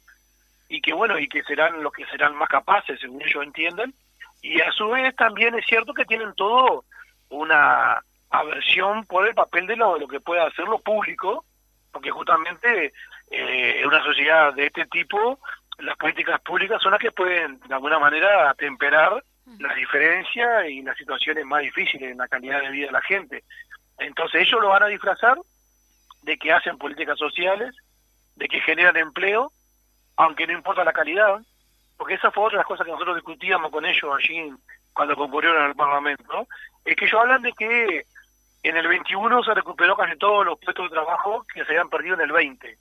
y que bueno, y que serán los que serán más capaces, según ellos entienden, y a su vez también es cierto que tienen todo una aversión por el papel de lo que pueda hacer lo público, porque justamente en una sociedad de este tipo las políticas públicas son las que pueden de alguna manera atemperar la diferencia y las situaciones más difíciles en la calidad de vida de la gente. Entonces ellos lo van a disfrazar de que hacen políticas sociales, de que generan empleo, aunque no importa la calidad, porque esa fue otra de las cosas que nosotros discutíamos con ellos allí cuando concurrieron al Parlamento, ¿no? Es que ellos hablan de que en el 21 se recuperó casi todos los puestos de trabajo que se habían perdido en el 20,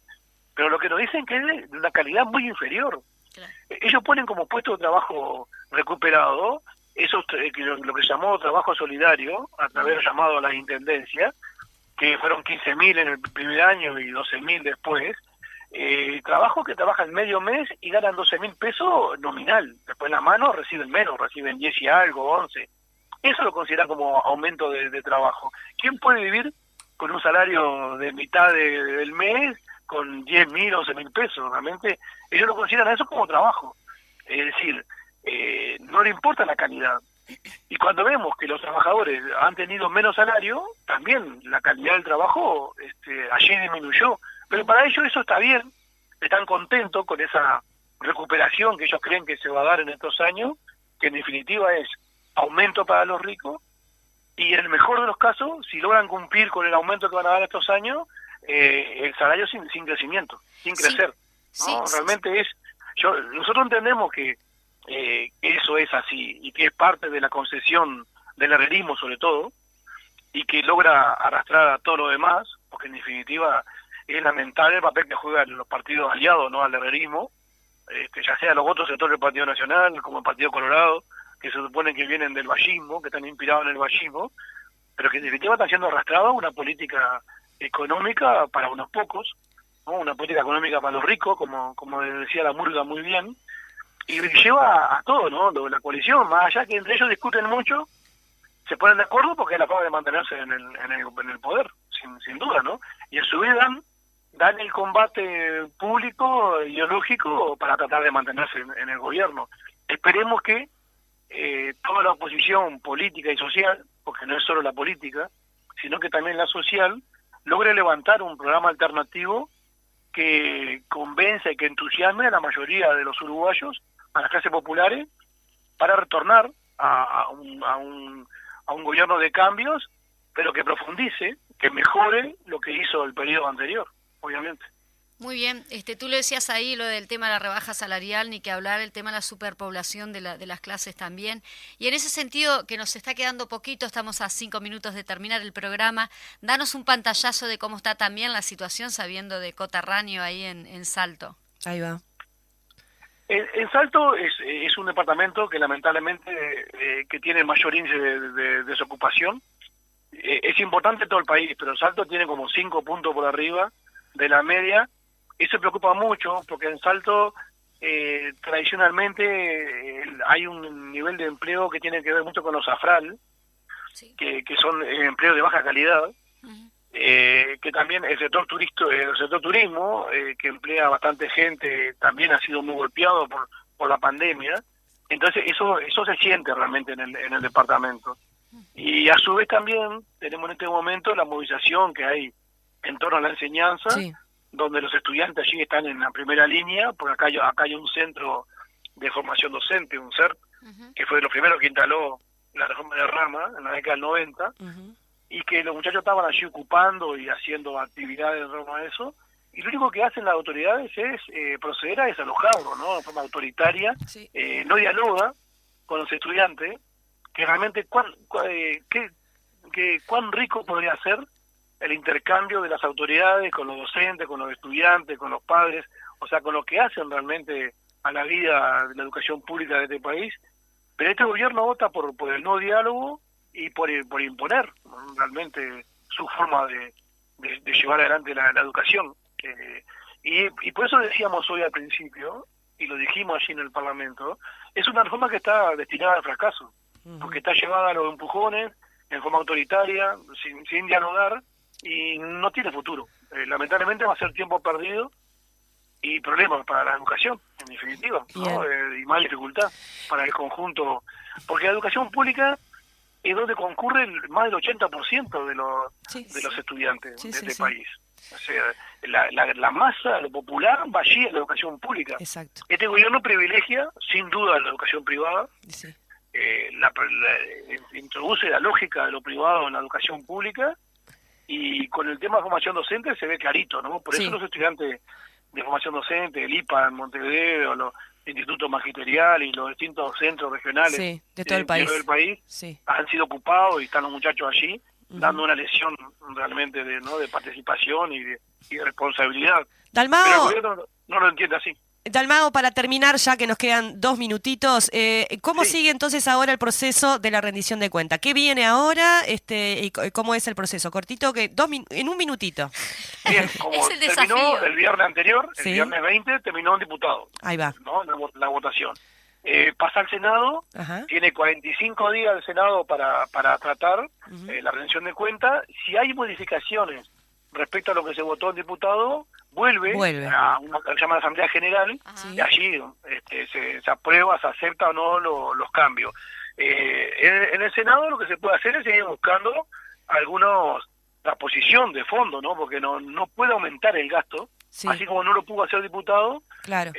pero lo que nos dicen que es de una calidad muy inferior. Claro. Ellos ponen como puesto de trabajo recuperado eso, lo que se llamó trabajo solidario, a través del llamado a la intendencia, que fueron 15.000 en el primer año y 12.000 después. Trabajo que trabajan medio mes y ganan 12.000 pesos nominal. Después en la mano reciben menos, reciben 10 y algo, 11. Eso lo consideran como aumento de trabajo. ¿Quién puede vivir con un salario de mitad del mes con 10.000, 11.000 pesos? Realmente ellos lo consideran eso como trabajo. Es decir, no le importa la calidad. Y cuando vemos que los trabajadores han tenido menos salario, también la calidad del trabajo allí disminuyó. Pero para ellos eso está bien, están contentos con esa recuperación que ellos creen que se va a dar en estos años, que en definitiva es aumento para los ricos, y en el mejor de los casos, si logran cumplir con el aumento que van a dar estos años, el salario sin crecimiento, sin crecer. Sí, ¿no? sí, Realmente nosotros entendemos que eso es así, y que es parte de la concesión del herrerismo sobre todo, y que logra arrastrar a todo lo demás, porque en definitiva es lamentable el papel que juegan los partidos aliados, ¿no?, al herrerismo, ya sea los otros sectores del Partido Nacional, como el Partido Colorado, que se supone que vienen del vallismo, que están inspirados en el vallismo, pero que en definitiva están siendo arrastrados a una política económica para unos pocos, ¿no?, una política económica para los ricos, como decía la Murga muy bien, y lleva a todo, ¿no?, la coalición, más allá que entre ellos discuten mucho, se ponen de acuerdo porque es la forma de mantenerse en el poder, sin duda, ¿no? Y a su vez dan el combate público, ideológico, para tratar de mantenerse en el gobierno. Esperemos que toda la oposición política y social, porque no es solo la política, sino que también la social, logre levantar un programa alternativo que convence y que entusiasme a la mayoría de los uruguayos, a las clases populares, para retornar a un gobierno de cambios, pero que profundice, que mejore lo que hizo el periodo anterior, obviamente. Muy bien, tú lo decías ahí, lo del tema de la rebaja salarial, ni que hablar, el tema de la superpoblación de las clases también. Y en ese sentido, que nos está quedando poquito, estamos a 5 minutos de terminar el programa, danos un pantallazo de cómo está también la situación, sabiendo de Cotarraño ahí en Salto. Ahí va. En Salto es un departamento que lamentablemente que tiene mayor índice de desocupación. Es importante en todo el país, pero Salto tiene como 5 puntos por arriba de la media. Eso preocupa mucho porque en Salto tradicionalmente hay un nivel de empleo que tiene que ver mucho con los AFRAL, Sí. que son empleos de baja calidad. Que también el sector turismo, que emplea bastante gente, también ha sido muy golpeado por la pandemia. Entonces eso se siente realmente en el departamento. Y a su vez también tenemos en este momento la movilización que hay en torno a la enseñanza, Sí. donde los estudiantes allí están en la primera línea, porque acá hay un centro de formación docente, un CERP, que fue de los primeros que instaló la reforma de Rama en la década del 90, y que los muchachos estaban allí ocupando y haciendo actividades en torno a eso, y lo único que hacen las autoridades es proceder a desalojarlo, ¿no?, de forma autoritaria. Sí. No dialoga con los estudiantes, que realmente cuán rico podría ser el intercambio de las autoridades con los docentes, con los estudiantes, con los padres, o sea, con lo que hacen realmente a la vida de la educación pública de este país. Pero este gobierno vota por el no diálogo y por imponer realmente su forma de llevar adelante la educación. Y por eso decíamos hoy al principio, y lo dijimos allí en el Parlamento, es una reforma que está destinada al fracaso, porque está llevada a los empujones, en forma autoritaria, sin dialogar, y no tiene futuro. Lamentablemente va a ser tiempo perdido y problemas para la educación, en definitiva, ¿no? Y más dificultad para el conjunto, porque la educación pública es donde concurre más del 80% de los estudiantes de este país. O sea, la masa, lo popular, va allí en la educación pública. Exacto. Este gobierno privilegia, sin duda, la educación privada, Sí. introduce la lógica de lo privado en la educación pública, y con el tema de formación docente se ve clarito, ¿no? Por eso Sí. los estudiantes de formación docente, el IPA en Montevideo, los institutos magisteriales y los distintos centros regionales Sí, de todo el país. Sí. han sido ocupados y están los muchachos allí dando una lección realmente de participación y de responsabilidad. Pero el Dalmao, gobierno no lo entiende así. Dalmao, para terminar, ya que nos quedan 2 minutitos, ¿cómo sigue entonces ahora el proceso de la rendición de cuenta? ¿Qué viene ahora y cómo es el proceso? Cortito, que en un minutito. Bien, como Es el terminó desafío. el viernes anterior, Sí. el viernes 20, terminó un diputado, Ahí va. ¿no? La votación. Pasa al Senado, Ajá. tiene 45 días el Senado para tratar la rendición de cuenta. Si hay modificaciones respecto a lo que se votó en diputado, vuelve. A una que se llama Asamblea General, y allí se aprueba, se acepta o no los cambios. En el Senado lo que se puede hacer es seguir buscando la posición de fondo, ¿no? Porque no puede aumentar el gasto, así como no lo pudo hacer el diputado, Claro.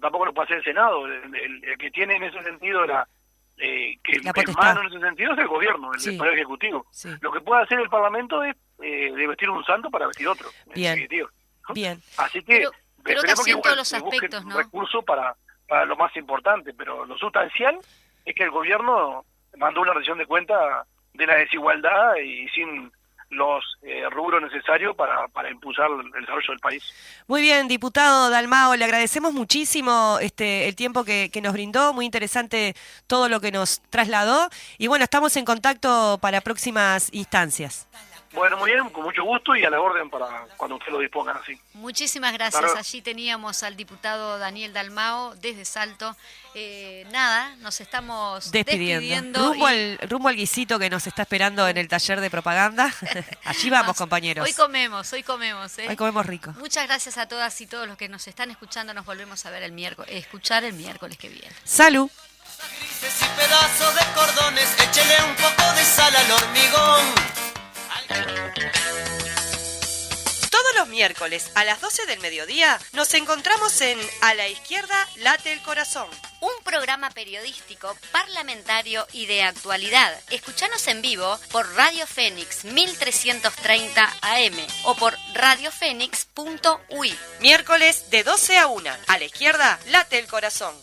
Tampoco lo puede hacer el Senado. El que tiene en ese sentido que La en potestad. mano en ese sentido es el gobierno, el Poder Ejecutivo. Sí. Lo que puede hacer el Parlamento es de vestir un santo para vestir otro. Bien. En definitiva. Bien. Así que Pero que esperemos así en todos los se busquen aspectos, ¿no? recursos para lo más importante, pero lo sustancial es que el gobierno mandó una rendición de cuenta de la desigualdad y sin los rubros necesarios para impulsar el desarrollo del país. Muy bien, diputado Dalmao, le agradecemos muchísimo el tiempo que nos brindó, muy interesante todo lo que nos trasladó y bueno, estamos en contacto para próximas instancias. Bueno, muy bien, con mucho gusto y a la orden para cuando ustedes lo dispongan así. Muchísimas gracias. Claro. Allí teníamos al diputado Daniel Dalmao desde Salto. Nada, nos estamos despidiendo. Rumbo al guisito que nos está esperando en el taller de propaganda. Allí vamos, compañeros. Hoy comemos. Hoy comemos rico. Muchas gracias a todas y todos los que nos están escuchando. Nos volvemos a ver escuchar el miércoles que viene. Salud. Grises y pedazos de cordones, échele un poco de sal al hormigón. Todos los miércoles a las 12 del mediodía nos encontramos en A la Izquierda Late el Corazón. Un programa periodístico, parlamentario y de actualidad. Escuchanos en vivo por Radio Fénix 1330 AM o por radiofénix.uy. Miércoles de 12 a 1. A la Izquierda Late el Corazón.